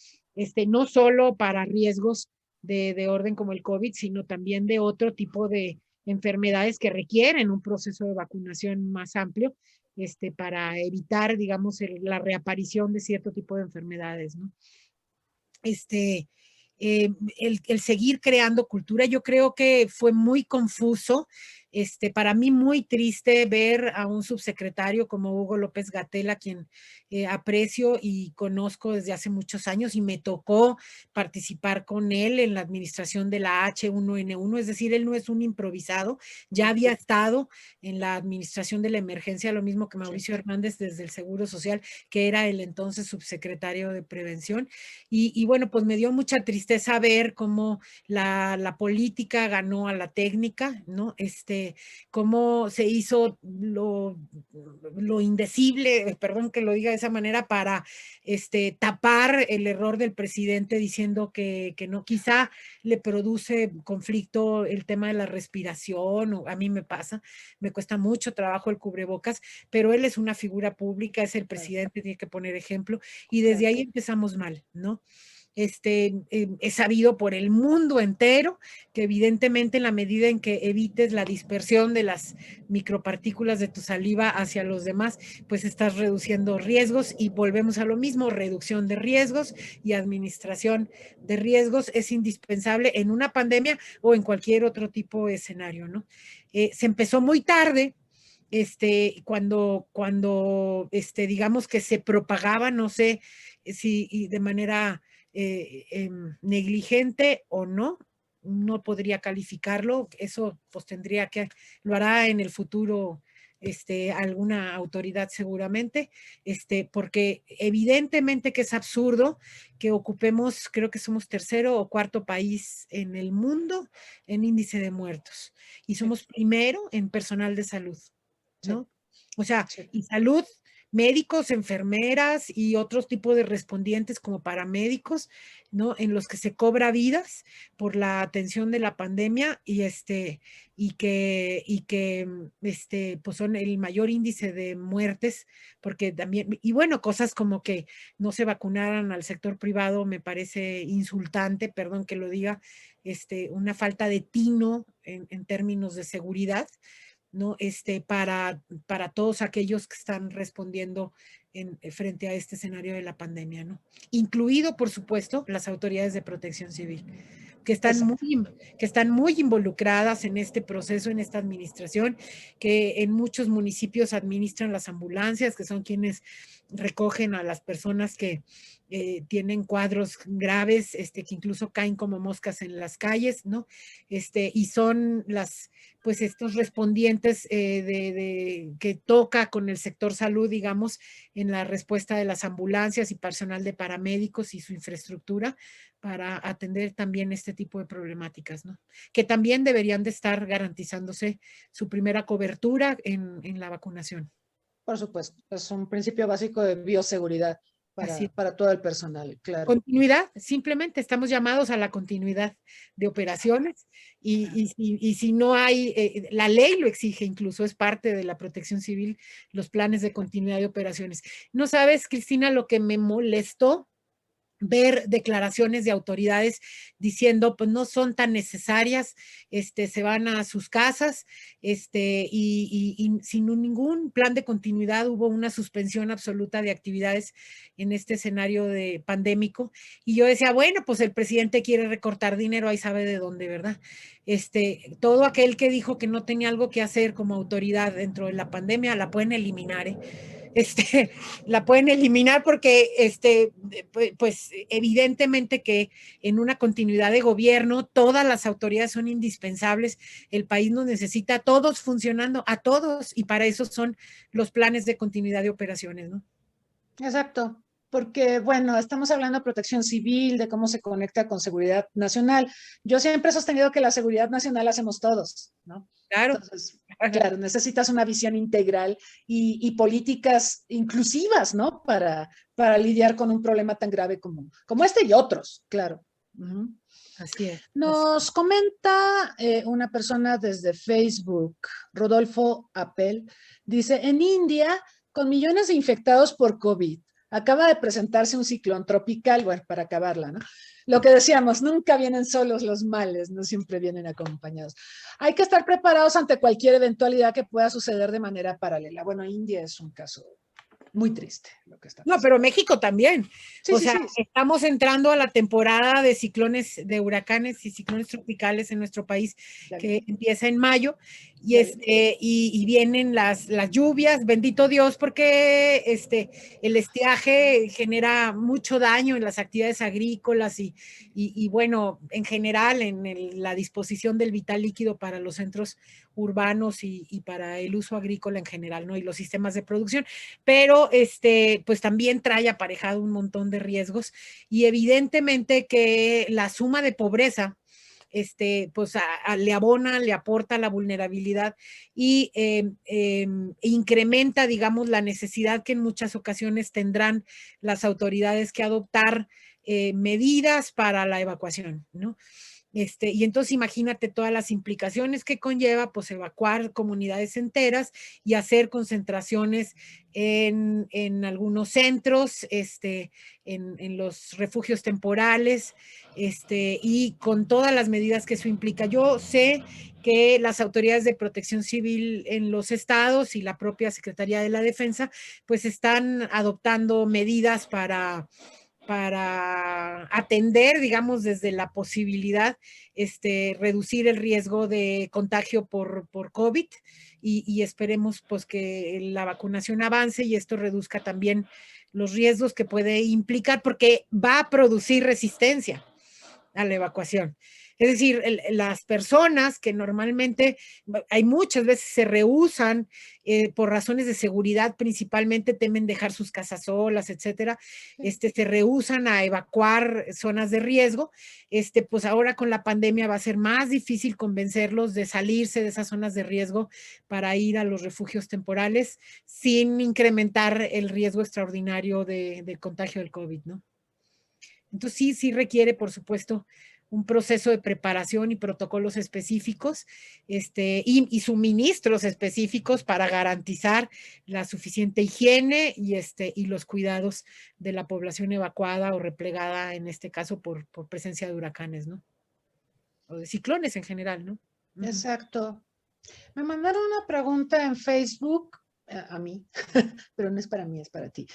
No solo para riesgos de orden como el COVID, sino también de otro tipo de enfermedades que requieren un proceso de vacunación más amplio, para evitar, digamos, la reaparición de cierto tipo de enfermedades, ¿no? este, el seguir creando cultura. Yo creo que fue muy confuso, para mí muy triste ver a un subsecretario como Hugo López Gatell, quien aprecio y conozco desde hace muchos años y me tocó participar con él en la administración de la H1N1, es decir, él no es un improvisado, ya había estado en la administración de la emergencia, lo mismo que Mauricio Hernández desde el Seguro Social, que era el entonces subsecretario de Prevención. Bueno, pues me dio mucha tristeza ver cómo la política ganó a la técnica, ¿no? Cómo se hizo lo indecible, perdón que lo diga de esa manera, para tapar el error del presidente diciendo que no, quizá le produce conflicto el tema de la respiración, o a mí me pasa, me cuesta mucho trabajo el cubrebocas, pero él es una figura pública, es el presidente, tiene que poner ejemplo, y desde ahí empezamos mal, ¿no? Es sabido por el mundo entero que evidentemente en la medida en que evites la dispersión de las micropartículas de tu saliva hacia los demás, pues estás reduciendo riesgos y volvemos a lo mismo, reducción de riesgos y administración de riesgos es indispensable en una pandemia o en cualquier otro tipo de escenario, ¿no? Se empezó muy tarde, cuando digamos que se propagaba, no sé si de manera negligente o no, no podría calificarlo, eso pues tendría que, lo hará en el futuro alguna autoridad seguramente, porque evidentemente que es absurdo que ocupemos, creo que somos tercero o cuarto país en el mundo en índice de muertos y somos primero en personal de salud, ¿no? O sea, y salud, médicos, enfermeras y otros tipos de respondientes como paramédicos, ¿no? En los que se cobra vidas por la atención de la pandemia y que pues son el mayor índice de muertes, porque también, y bueno, cosas como que no se vacunaran al sector privado me parece insultante, perdón que lo diga, una falta de tino en términos de seguridad, ¿no? Para todos aquellos que están respondiendo frente a este escenario de la pandemia, ¿no? Incluido, por supuesto, las autoridades de protección civil, que están muy involucradas en este proceso, en esta administración, que en muchos municipios administran las ambulancias, que son quienes recogen a las personas que tienen cuadros graves, que incluso caen como moscas en las calles, ¿no? Y son pues estos respondientes que toca con el sector salud, digamos, en la respuesta de las ambulancias y personal de paramédicos y su infraestructura para atender también este tipo de problemáticas, ¿no? Que también deberían de estar garantizándose su primera cobertura en la vacunación. Por supuesto, es un principio básico de bioseguridad Así. para todo el personal, claro. Continuidad, simplemente estamos llamados a la continuidad de operaciones y si no hay, la ley lo exige, incluso es parte de la protección civil, los planes de continuidad de operaciones. No sabes, Cristina, lo que me molestó ver declaraciones de autoridades diciendo, pues no son tan necesarias, se van a sus casas, y sin ningún plan de continuidad hubo una suspensión absoluta de actividades en este escenario de pandémico. Y yo decía, bueno, pues el presidente quiere recortar dinero, ahí sabe de dónde, ¿verdad? Todo aquel que dijo que no tenía algo que hacer como autoridad dentro de la pandemia, la pueden eliminar, ¿eh? La pueden eliminar porque, pues evidentemente que en una continuidad de gobierno todas las autoridades son indispensables, el país nos necesita a todos funcionando, a todos, y para eso son los planes de continuidad de operaciones, ¿no? Exacto, porque bueno, estamos hablando de protección civil, de cómo se conecta con seguridad nacional. Yo siempre he sostenido que la seguridad nacional la hacemos todos, ¿no? Claro. Entonces, claro, necesitas una visión integral y políticas inclusivas, ¿no? Para lidiar con un problema tan grave como este y otros, claro. Así es. Nos comenta una persona desde Facebook, Rodolfo Apel, dice, en India, con millones de infectados por COVID, acaba de presentarse un ciclón tropical, bueno, para acabarla, ¿no? Lo que decíamos, nunca vienen solos los males, no siempre vienen acompañados. Hay que estar preparados ante cualquier eventualidad que pueda suceder de manera paralela. Bueno, India es un caso muy triste lo que está pasando. No, pero México también. Sí, o sí, sea, sí. estamos entrando a la temporada de ciclones, de huracanes y ciclones tropicales en nuestro país, que empieza en mayo, y vienen las lluvias, bendito Dios, porque el estiaje genera mucho daño en las actividades agrícolas y bueno, en general, en la disposición del vital líquido para los centros urbanos y para el uso agrícola en general, ¿no? Y los sistemas de producción. Pero pues también trae aparejado un montón de riesgos y evidentemente que la suma de pobreza pues le abona, le aporta la vulnerabilidad y incrementa, digamos, la necesidad que en muchas ocasiones tendrán las autoridades que adoptar medidas para la evacuación, ¿no? Y entonces imagínate todas las implicaciones que conlleva, pues evacuar comunidades enteras y hacer concentraciones en algunos centros, en los refugios temporales, y con todas las medidas que eso implica. Yo sé que las autoridades de protección civil en los estados y la propia Secretaría de la Defensa, pues están adoptando medidas para atender, digamos, desde la posibilidad, reducir el riesgo de contagio por COVID y esperemos pues que la vacunación avance y esto reduzca también los riesgos que puede implicar porque va a producir resistencia a la evacuación. Es decir, las personas que normalmente, hay muchas veces se rehúsan por razones de seguridad, principalmente temen dejar sus casas solas, etcétera, se rehúsan a evacuar zonas de riesgo, pues ahora con la pandemia va a ser más difícil convencerlos de salirse de esas zonas de riesgo para ir a los refugios temporales sin incrementar el riesgo extraordinario de contagio del COVID, ¿no? Entonces sí requiere, por supuesto, un proceso de preparación y protocolos específicos y suministros específicos para garantizar la suficiente higiene y los cuidados de la población evacuada o replegada, en este caso por presencia de huracanes, ¿no? O de ciclones en general, ¿no? Exacto. Me mandaron una pregunta en Facebook a mí, pero no es para mí, es para ti.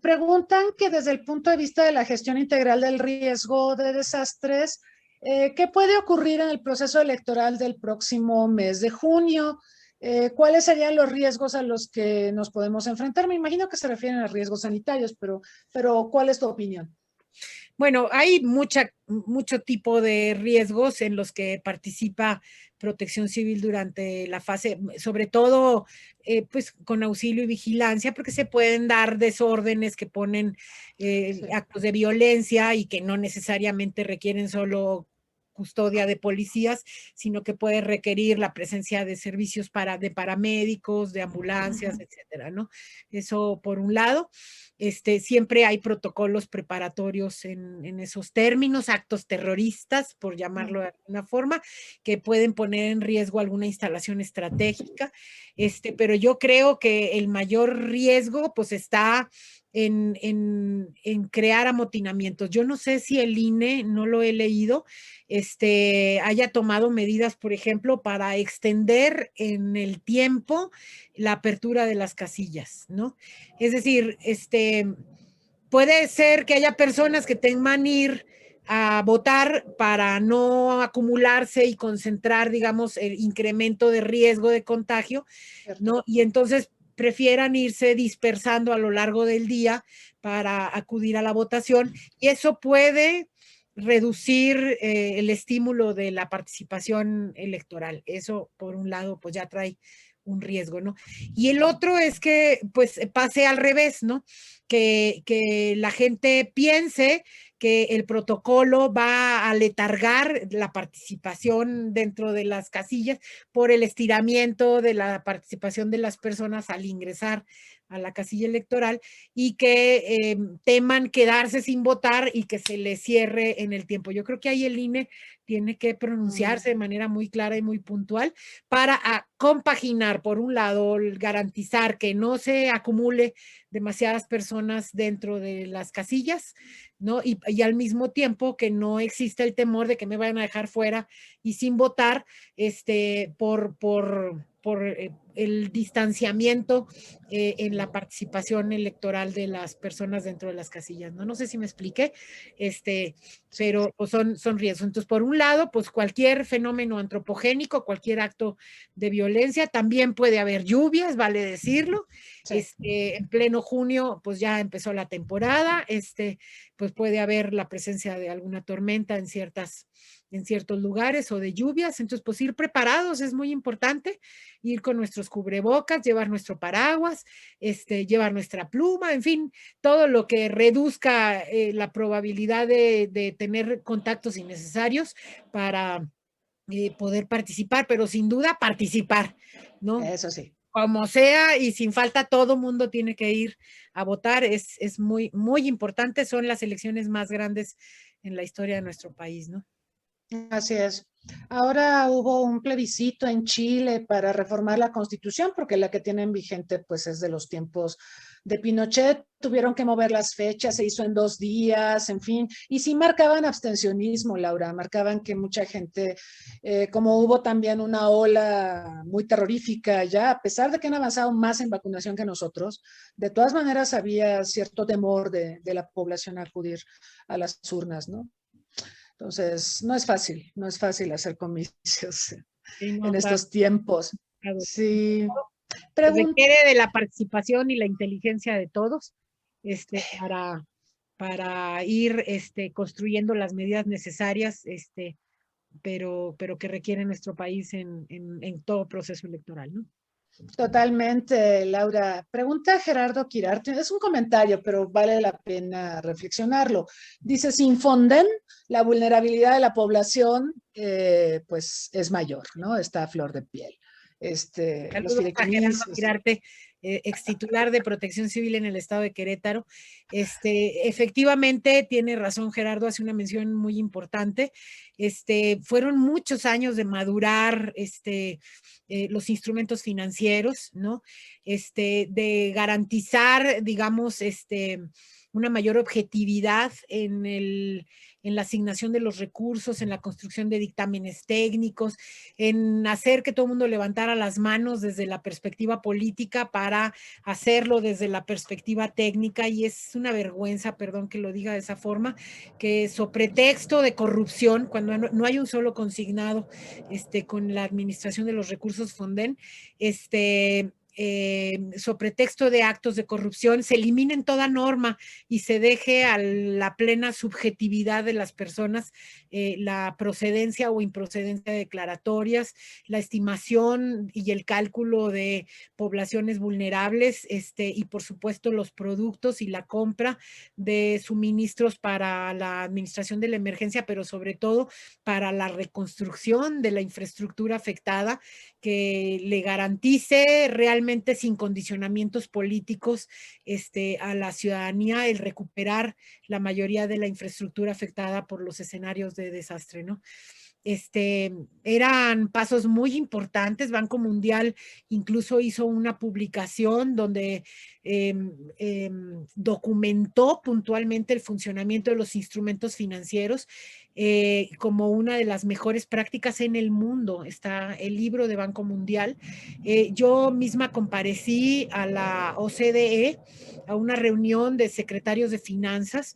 Preguntan que desde el punto de vista de la gestión integral del riesgo de desastres, ¿qué puede ocurrir en el proceso electoral del próximo mes de junio? ¿Cuáles serían los riesgos a los que nos podemos enfrentar? Me imagino que se refieren a riesgos sanitarios, pero ¿cuál es tu opinión? Bueno, hay mucho tipo de riesgos en los que participa Protección Civil durante la fase, sobre todo pues con auxilio y vigilancia, porque se pueden dar desórdenes que ponen actos de violencia y que no necesariamente requieren solo custodia de policías, sino que puede requerir la presencia de servicios de paramédicos, de ambulancias, etcétera, ¿no? Eso por un lado. Siempre hay protocolos preparatorios en esos términos, actos terroristas, por llamarlo de alguna forma, que pueden poner en riesgo alguna instalación estratégica. Pero yo creo que el mayor riesgo pues está en crear amotinamientos. Yo no sé si el INE, no lo he leído, haya tomado medidas, por ejemplo, para extender en el tiempo la apertura de las casillas, ¿no? Es decir, puede ser que haya personas que tengan ir a votar para no acumularse y concentrar, digamos, el incremento de riesgo de contagio, ¿no? Y entonces prefieran irse dispersando a lo largo del día para acudir a la votación, y eso puede reducir el estímulo de la participación electoral. Eso, por un lado, pues ya trae un riesgo, ¿no? Y el otro es que, pues, pase al revés, ¿no? Que la gente piense que el protocolo va a letargar la participación dentro de las casillas por el estiramiento de la participación de las personas al ingresar a la casilla electoral, y que teman quedarse sin votar y que se les cierre en el tiempo. Yo creo que ahí el INE tiene que pronunciarse de manera muy clara y muy puntual para compaginar, por un lado, garantizar que no se acumule demasiadas personas dentro de las casillas, ¿no? Y al mismo tiempo que no existe el temor de que me vayan a dejar fuera y sin votar, por el distanciamiento en la participación electoral de las personas dentro de las casillas, ¿no? No sé si me expliqué, pero pues son riesgos. Entonces, por un lado, pues cualquier fenómeno antropogénico, cualquier acto de violencia, también puede haber lluvias, vale decirlo. Sí. En pleno junio, pues ya empezó la temporada, pues puede haber la presencia de alguna tormenta en ciertos lugares, o de lluvias. Entonces, pues ir preparados es muy importante, ir con nuestros cubrebocas, llevar nuestro paraguas, llevar nuestra pluma, en fin, todo lo que reduzca la probabilidad de tener contactos innecesarios para poder participar, pero sin duda participar, ¿no? Eso sí. Como sea y sin falta, todo mundo tiene que ir a votar. Es muy, muy importante. Son las elecciones más grandes en la historia de nuestro país, ¿no? Así es. Ahora hubo un plebiscito en Chile para reformar la Constitución, porque la que tienen vigente pues es de los tiempos de Pinochet. Tuvieron que mover las fechas, se hizo en 2 días, en fin. Y sí marcaban abstencionismo, Laura, marcaban que mucha gente, como hubo también una ola muy terrorífica ya, a pesar de que han avanzado más en vacunación que nosotros, de todas maneras había cierto temor de la población a acudir a las urnas, ¿no? Entonces, no es fácil hacer comicios Sí, no, en estos tiempos. claro. Sí. Requiere de la participación y la inteligencia de todos, para ir construyendo las medidas necesarias, pero que requiere nuestro país en todo proceso electoral, ¿no? Totalmente, Laura. Pregunta Gerardo Quirarte, es un comentario, pero vale la pena reflexionarlo. Dice, sin Fonden, la vulnerabilidad de la población pues es mayor, ¿no? Está a flor de piel. Los Saludos a Gerardo fideicomisos. Quirarte, ex titular de Protección Civil en el estado de Querétaro. Efectivamente, tiene razón Gerardo, hace una mención muy importante. Fueron muchos años de madurar los instrumentos financieros, ¿no? De garantizar, digamos, una mayor objetividad en la asignación de los recursos, en la construcción de dictámenes técnicos, en hacer que todo el mundo levantara las manos desde la perspectiva política para hacerlo desde la perspectiva técnica. Y es una vergüenza, perdón que lo diga de esa forma, que sobre pretexto de corrupción, cuando no hay un solo consignado con la administración de los recursos Fonden, sobre pretexto de actos de corrupción, se eliminen toda norma y se deje a la plena subjetividad de las personas la procedencia o improcedencia de declaratorias, la estimación y el cálculo de poblaciones vulnerables, y por supuesto los productos y la compra de suministros para la administración de la emergencia, pero sobre todo para la reconstrucción de la infraestructura afectada, que le garantice realmente sin condicionamientos políticos a la ciudadanía el recuperar la mayoría de la infraestructura afectada por los escenarios de desastre, ¿no? Eran pasos muy importantes. Banco Mundial incluso hizo una publicación donde documentó puntualmente el funcionamiento de los instrumentos financieros como una de las mejores prácticas en el mundo. Está el libro de Banco Mundial. Yo misma comparecí a la OCDE, a una reunión de secretarios de finanzas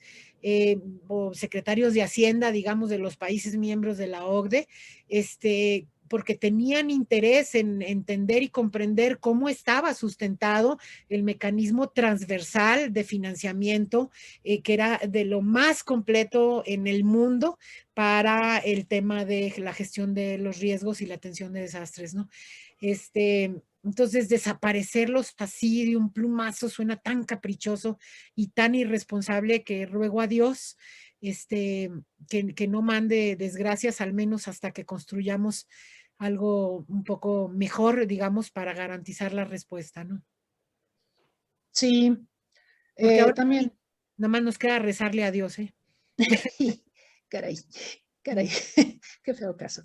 o secretarios de Hacienda, digamos, de los países miembros de la OCDE, porque tenían interés en entender y comprender cómo estaba sustentado el mecanismo transversal de financiamiento, que era de lo más completo en el mundo para el tema de la gestión de los riesgos y la atención de desastres, ¿no? Entonces, desaparecerlos así de un plumazo suena tan caprichoso y tan irresponsable que ruego a Dios que no mande desgracias, al menos hasta que construyamos algo un poco mejor, digamos, para garantizar la respuesta, ¿no? Sí, Porque ahora también. nada más nos queda rezarle a Dios, ¿eh? Caray, caray, qué feo caso.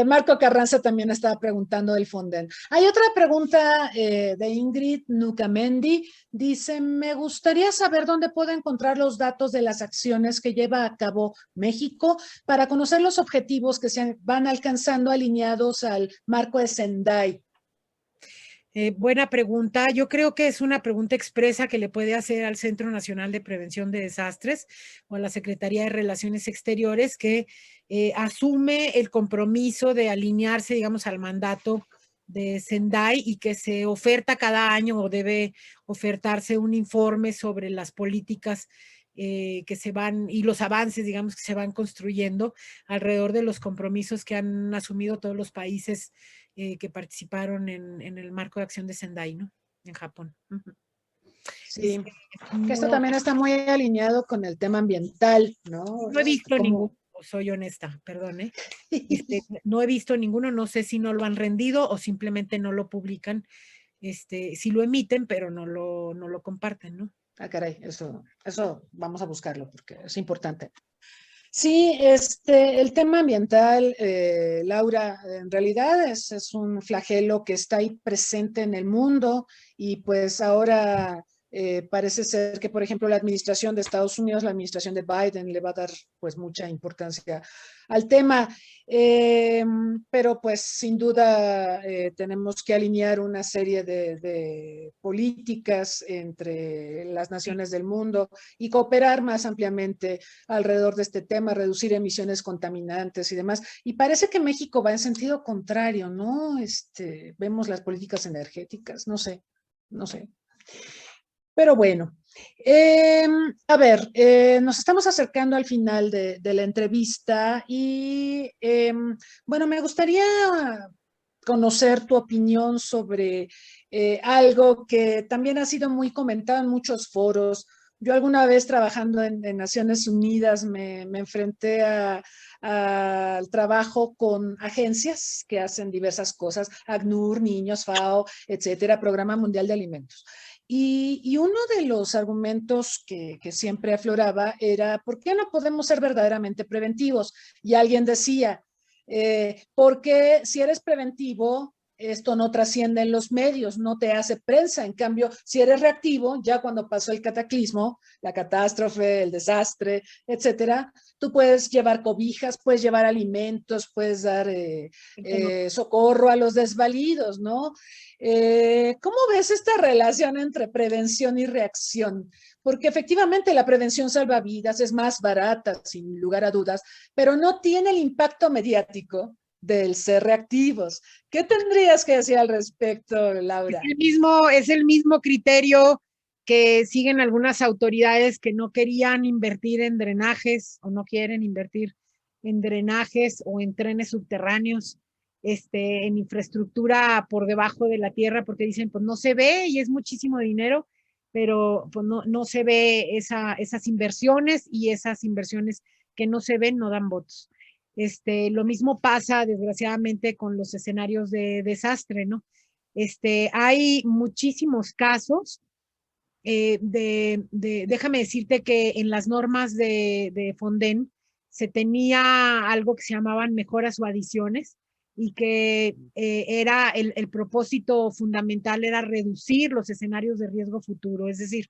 Marco Carranza también estaba preguntando del Fonden. Hay otra pregunta de Ingrid Nucamendi. Dice, me gustaría saber dónde puedo encontrar los datos de las acciones que lleva a cabo México para conocer los objetivos que se van alcanzando alineados al marco de Sendai. Buena pregunta. Yo creo que es una pregunta expresa que le puede hacer al Centro Nacional de Prevención de Desastres o a la Secretaría de Relaciones Exteriores, que asume el compromiso de alinearse, digamos, al mandato de Sendai y que se oferta cada año o debe ofertarse un informe sobre las políticas que se van y los avances, digamos, que se van construyendo alrededor de los compromisos que han asumido todos los países que participaron en el marco de acción de Sendai, ¿no? En Japón. Sí, que esto también está muy alineado con el tema ambiental, ¿no? No he visto ninguno, soy honesta, perdón, ¿eh? No he visto ninguno, no sé si no lo han rendido o simplemente no lo publican. Sí lo emiten, pero no lo comparten, ¿no? Ah, caray, eso vamos a buscarlo porque es importante. Sí, el tema ambiental, Laura, en realidad es un flagelo que está ahí presente en el mundo y pues ahora parece ser que, por ejemplo, la administración de Estados Unidos, la administración de Biden le va a dar pues mucha importancia al tema, pero pues sin duda tenemos que alinear una serie de políticas entre las naciones del mundo y cooperar más ampliamente alrededor de este tema, reducir emisiones contaminantes y demás. Y parece que México va en sentido contrario, ¿no? Vemos las políticas energéticas, no sé. Pero bueno, a ver, nos estamos acercando al final de la entrevista y bueno, me gustaría conocer tu opinión sobre algo que también ha sido muy comentado en muchos foros. Yo alguna vez trabajando en Naciones Unidas me enfrenté al trabajo con agencias que hacen diversas cosas, ACNUR, Niños, FAO, etcétera, Programa Mundial de Alimentos. Y uno de los argumentos que siempre afloraba era, ¿por qué no podemos ser verdaderamente preventivos? Y alguien decía, porque si eres preventivo, esto no trasciende en los medios, no te hace prensa. En cambio, si eres reactivo, ya cuando pasó el cataclismo, la catástrofe, el desastre, etcétera, tú puedes llevar cobijas, puedes llevar alimentos, puedes dar socorro a los desvalidos, ¿no? ¿Cómo ves esta relación entre prevención y reacción? Porque efectivamente la prevención salva vidas, es más barata, sin lugar a dudas, pero no tiene el impacto mediático del ser reactivos. ¿Qué tendrías que decir al respecto, Laura? Es el mismo criterio que siguen algunas autoridades que no querían invertir en drenajes o no quieren invertir en drenajes o en trenes subterráneos, en infraestructura por debajo de la tierra, porque dicen, pues no se ve y es muchísimo dinero, pero pues no se ve esas inversiones, y esas inversiones que no se ven no dan votos. Lo mismo pasa, desgraciadamente, con los escenarios de desastre, ¿no? Hay muchísimos casos. Déjame decirte que en las normas de Fonden se tenía algo que se llamaban mejoras o adiciones, y que era el propósito fundamental era reducir los escenarios de riesgo futuro, es decir,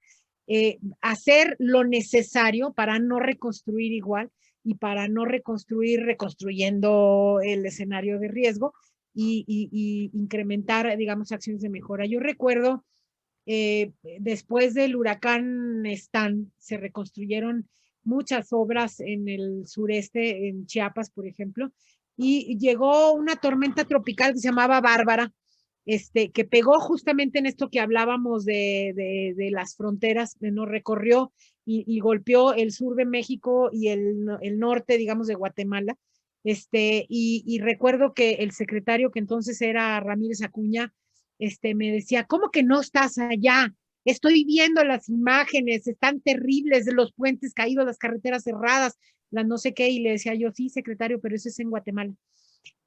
hacer lo necesario para no reconstruir igual y para no reconstruyendo el escenario de riesgo, y incrementar, digamos, acciones de mejora. Yo recuerdo, después del huracán Stan, se reconstruyeron muchas obras en el sureste, en Chiapas, por ejemplo, y llegó una tormenta tropical que se llamaba Bárbara, que pegó justamente en esto que hablábamos de las fronteras, nos recorrió y golpeó el sur de México y el norte, digamos, de Guatemala. Y recuerdo que el secretario, que entonces era Ramírez Acuña, me decía, ¿cómo que no estás allá? Estoy viendo las imágenes, están terribles, de los puentes caídos, las carreteras cerradas, las no sé qué, y le decía yo, sí, secretario, pero eso es en Guatemala.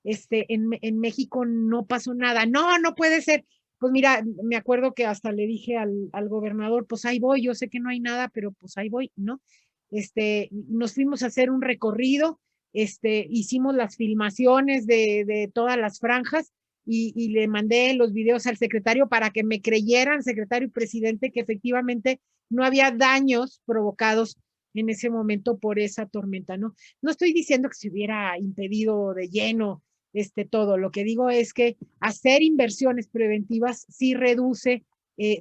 En México no pasó nada. No puede ser. Pues mira, me acuerdo que hasta le dije al gobernador, pues ahí voy, yo sé que no hay nada, pero pues ahí voy, ¿no? Nos fuimos a hacer un recorrido, hicimos las filmaciones de todas las franjas, y le mandé los videos al secretario para que me creyeran, secretario y presidente, que efectivamente no había daños provocados en ese momento por esa tormenta, ¿no? No estoy diciendo que se hubiera impedido de lleno todo. Lo que digo es que hacer inversiones preventivas sí reduce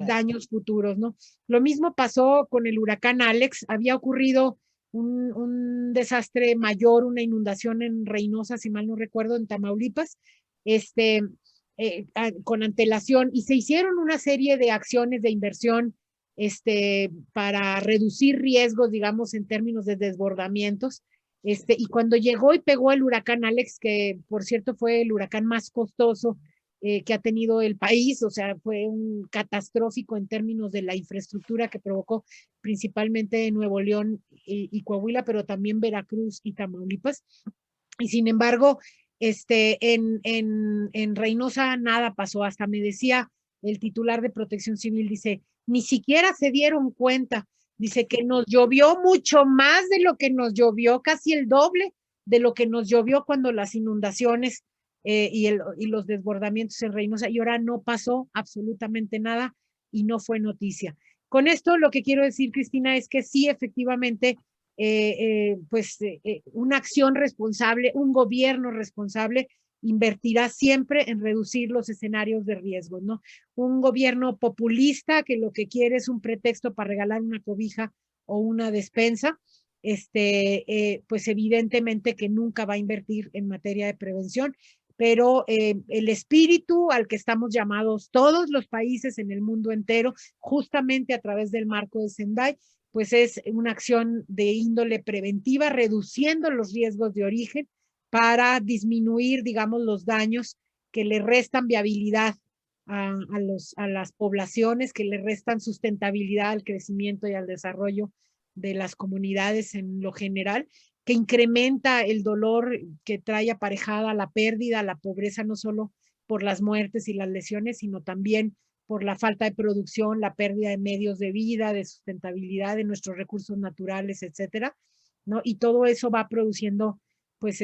daños futuros, ¿no? Lo mismo pasó con el huracán Alex. Había ocurrido un desastre mayor, una inundación en Reynosa, si mal no recuerdo, en Tamaulipas, con antelación, y se hicieron una serie de acciones de inversión para reducir riesgos, digamos, en términos de desbordamientos. Y cuando llegó y pegó el huracán Alex, que por cierto fue el huracán más costoso que ha tenido el país, o sea, fue un catastrófico en términos de la infraestructura que provocó principalmente Nuevo León y Coahuila, pero también Veracruz y Tamaulipas. Y sin embargo, en Reynosa nada pasó. Hasta me decía el titular de Protección Civil, dice, ni siquiera se dieron cuenta. Dice que nos llovió mucho más de lo que nos llovió, casi el doble de lo que nos llovió cuando las inundaciones y los desbordamientos en Reynosa, y ahora no pasó absolutamente nada y no fue noticia. Con esto lo que quiero decir, Cristina, es que sí, efectivamente, una acción responsable, un gobierno responsable invertirá siempre en reducir los escenarios de riesgo, ¿no? Un gobierno populista que lo que quiere es un pretexto para regalar una cobija o una despensa, pues evidentemente que nunca va a invertir en materia de prevención, pero el espíritu al que estamos llamados todos los países en el mundo entero, justamente a través del marco de Sendai, pues es una acción de índole preventiva, reduciendo los riesgos de origen para disminuir, digamos, los daños que le restan viabilidad a las poblaciones, que le restan sustentabilidad al crecimiento y al desarrollo de las comunidades en lo general, que incrementa el dolor que trae aparejada la pérdida, la pobreza, no solo por las muertes y las lesiones, sino también por la falta de producción, la pérdida de medios de vida, de sustentabilidad de nuestros recursos naturales, etcétera, ¿no? Y todo eso va produciendo, pues,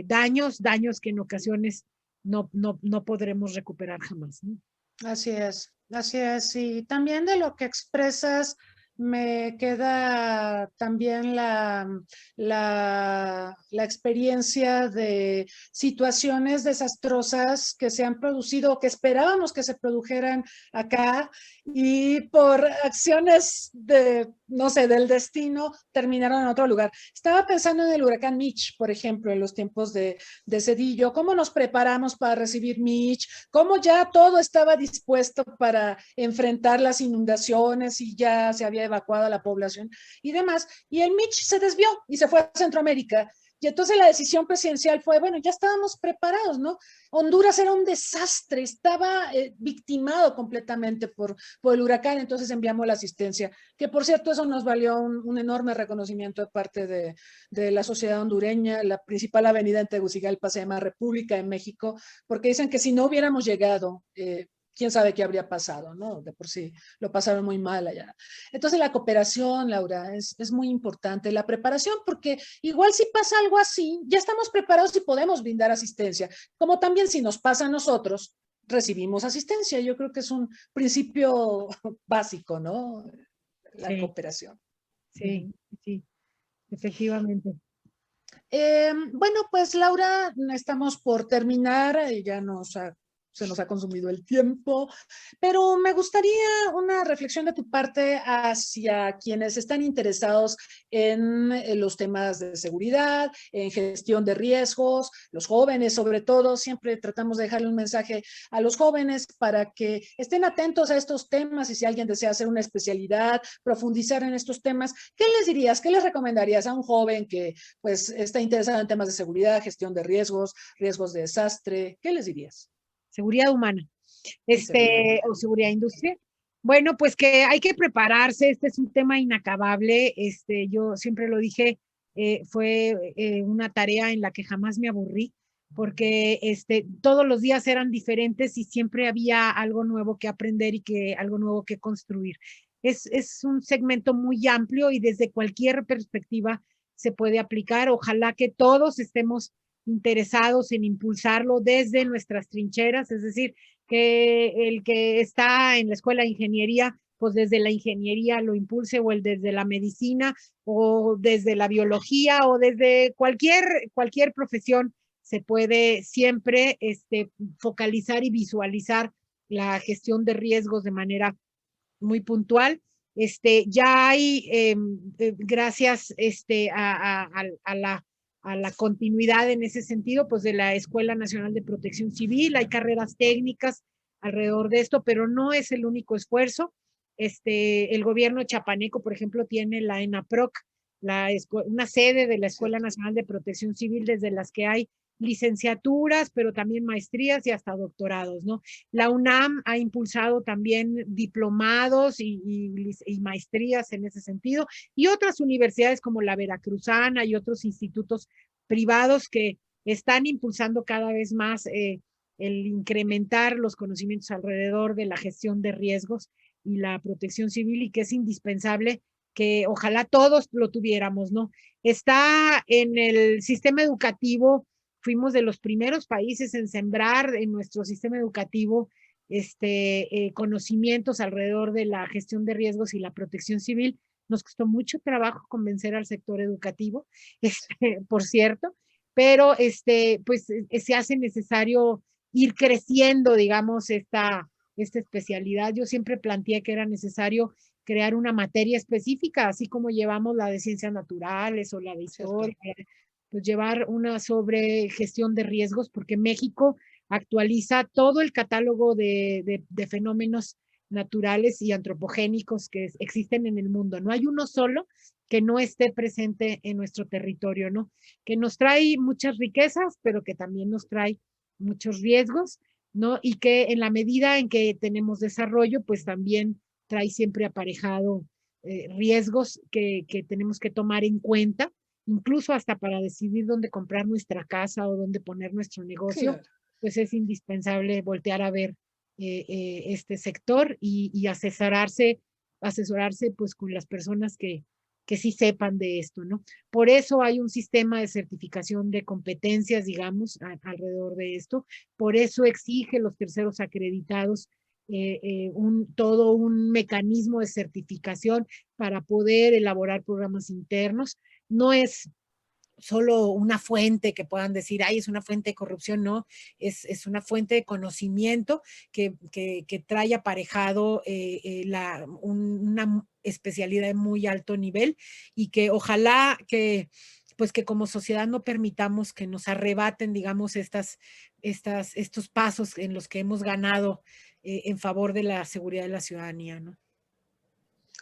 daños que en ocasiones no podremos recuperar jamás, ¿no? Así es, así es. Y también de lo que expresas, me queda también la experiencia de situaciones desastrosas que se han producido o que esperábamos que se produjeran acá y por acciones de, no sé, del destino terminaron en otro lugar. Estaba pensando en el huracán Mitch, por ejemplo, en los tiempos de Cedillo, cómo nos preparamos para recibir Mitch, cómo ya todo estaba dispuesto para enfrentar las inundaciones y ya se había evacuado a la población y demás. Y el Mitch se desvió y se fue a Centroamérica. Y entonces la decisión presidencial fue, bueno, ya estábamos preparados, ¿no? Honduras era un desastre, estaba victimado completamente por el huracán, entonces enviamos la asistencia, que por cierto eso nos valió un enorme reconocimiento de parte de la sociedad hondureña. La principal avenida en Tegucigalpa se llama República en México, porque dicen que si no hubiéramos llegado, quién sabe qué habría pasado, ¿no? De por sí lo pasaron muy mal allá. Entonces la cooperación, Laura, es muy importante, la preparación, porque igual si pasa algo así, ya estamos preparados y podemos brindar asistencia, como también si nos pasa a nosotros, recibimos asistencia. Yo creo que es un principio básico, ¿no? La Sí, cooperación. sí, sí, efectivamente. Bueno, pues Laura, estamos por terminar, se nos ha consumido el tiempo, pero me gustaría una reflexión de tu parte hacia quienes están interesados en los temas de seguridad, en gestión de riesgos, los jóvenes sobre todo. Siempre tratamos de dejarle un mensaje a los jóvenes para que estén atentos a estos temas y si alguien desea hacer una especialidad, profundizar en estos temas, ¿qué les dirías? ¿Qué les recomendarías a un joven que pues está interesado en temas de seguridad, gestión de riesgos, riesgos de desastre? ¿Qué les dirías? Seguridad humana, Seguridad o humana. seguridad industrial. Bueno, pues que hay que prepararse, este es un tema inacabable, yo siempre lo dije, fue una tarea en la que jamás me aburrí, porque todos los días eran diferentes y siempre había algo nuevo que aprender y algo nuevo que construir. Es un segmento muy amplio y desde cualquier perspectiva se puede aplicar. Ojalá que todos estemos interesados en impulsarlo desde nuestras trincheras, es decir, que el que está en la escuela de ingeniería, pues desde la ingeniería lo impulse, o el desde la medicina, o desde la biología, o desde cualquier profesión, se puede siempre focalizar y visualizar la gestión de riesgos de manera muy puntual. Ya hay, gracias a la continuidad en ese sentido, pues de la Escuela Nacional de Protección Civil, hay carreras técnicas alrededor de esto, pero no es el único esfuerzo. El gobierno chapaneco, por ejemplo, tiene la ENAPROC, una sede de la Escuela Nacional de Protección Civil, desde las que hay licenciaturas, pero también maestrías y hasta doctorados, ¿no? La UNAM ha impulsado también diplomados y maestrías en ese sentido, y otras universidades como la Veracruzana y otros institutos privados que están impulsando cada vez más el incrementar los conocimientos alrededor de la gestión de riesgos y la protección civil, y que es indispensable que ojalá todos lo tuviéramos, ¿no? Está en el sistema educativo. Fuimos de los primeros países en sembrar en nuestro sistema educativo conocimientos alrededor de la gestión de riesgos y la protección civil. Nos costó mucho trabajo convencer al sector educativo, por cierto, pero pues se hace necesario ir creciendo, digamos, esta especialidad. Yo siempre planteé que era necesario crear una materia específica, así como llevamos la de ciencias naturales o la de historia, pues llevar una sobre gestión de riesgos, porque México actualiza todo el catálogo de fenómenos naturales y antropogénicos que existen en el mundo. No hay uno solo que no esté presente en nuestro territorio, ¿no? Que nos trae muchas riquezas, pero que también nos trae muchos riesgos, ¿no? Y que en la medida en que tenemos desarrollo, pues también trae siempre aparejado riesgos que tenemos que tomar en cuenta, incluso hasta para decidir dónde comprar nuestra casa o dónde poner nuestro negocio, Claro. pues es indispensable voltear a ver este sector y asesorarse pues con las personas que sí sepan de esto, ¿no? Por eso hay un sistema de certificación de competencias, digamos, alrededor de esto. Por eso exige los terceros acreditados todo un mecanismo de certificación para poder elaborar programas internos. No es solo una fuente que puedan decir, ay, es una fuente de corrupción, no, es una fuente de conocimiento que trae aparejado una especialidad de muy alto nivel y que ojalá que pues que como sociedad no permitamos que nos arrebaten, digamos, estos pasos en los que hemos ganado en favor de la seguridad de la ciudadanía, ¿no?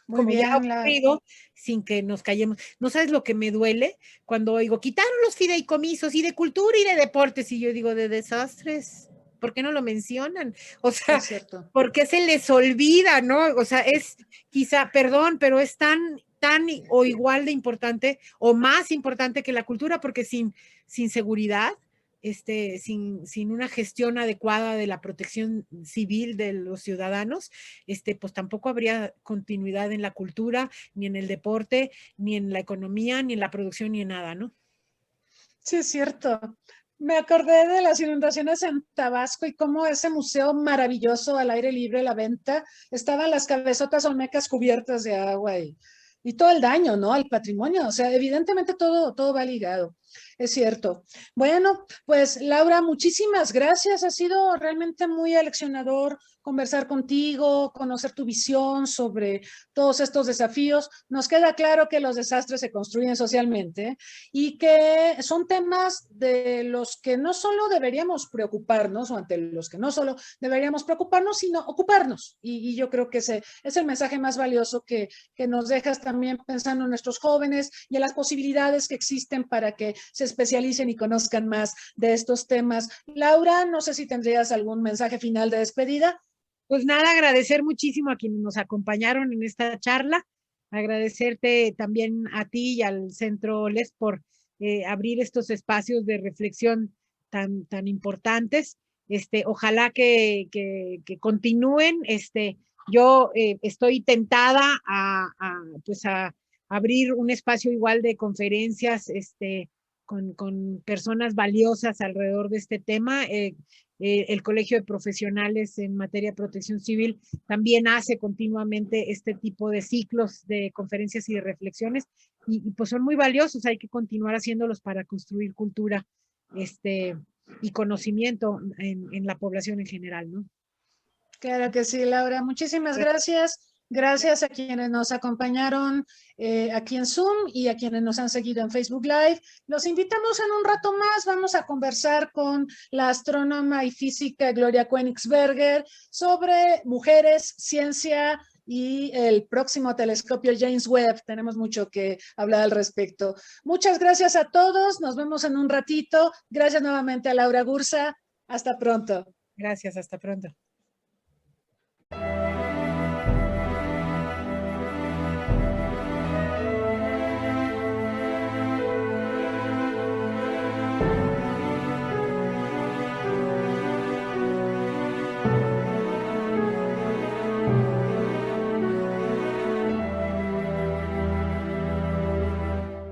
Muy Como ya ha bien, ocurrido, sin que nos callemos. No sabes lo que me duele cuando oigo, quitaron los fideicomisos y de cultura y de deportes, y yo digo, de desastres, ¿por qué no lo mencionan? O sea, es cierto. ¿por qué se les olvida, no? O sea, es quizá, perdón, pero es tan o igual de importante o más importante que la cultura, porque sin seguridad, sin una gestión adecuada de la protección civil de los ciudadanos, pues tampoco habría continuidad en la cultura, ni en el deporte, ni en la economía, ni en la producción, ni en nada, ¿no? Sí, es cierto. Me acordé de las inundaciones en Tabasco y cómo ese museo maravilloso al aire libre, la venta, estaban las cabezotas olmecas cubiertas de agua y todo el daño, ¿no? Al patrimonio. O sea, evidentemente todo va ligado. Es cierto. Bueno, pues Laura, muchísimas gracias. Ha sido realmente muy aleccionador conversar contigo, conocer tu visión sobre todos estos desafíos. Nos queda claro que los desastres se construyen socialmente y que son temas de los que no solo deberíamos preocuparnos, o ante los que no solo deberíamos preocuparnos, sino ocuparnos. Y yo creo que ese es el mensaje más valioso que nos dejas también pensando en nuestros jóvenes y en las posibilidades que existen para que se especialicen y conozcan más de estos temas. Laura, no sé si tendrías algún mensaje final de despedida. Pues nada, agradecer muchísimo a quienes nos acompañaron en esta charla, agradecerte también a ti y al Centro LES por abrir estos espacios de reflexión tan importantes. Ojalá que continúen. Yo estoy tentada pues a abrir un espacio igual de conferencias con personas valiosas alrededor de este tema. El Colegio de Profesionales en materia de protección civil también hace continuamente este tipo de ciclos de conferencias y de reflexiones y pues son muy valiosos, hay que continuar haciéndolos para construir cultura y conocimiento en la población en general, ¿no? Claro que sí, Laura. Muchísimas gracias. Gracias a quienes nos acompañaron aquí en Zoom y a quienes nos han seguido en Facebook Live. Los invitamos en un rato más. Vamos a conversar con la astrónoma y física Gloria Koenigsberger sobre mujeres, ciencia y el próximo telescopio James Webb. Tenemos mucho que hablar al respecto. Muchas gracias a todos. Nos vemos en un ratito. Gracias nuevamente a Laura Gursa. Hasta pronto. Gracias, hasta pronto.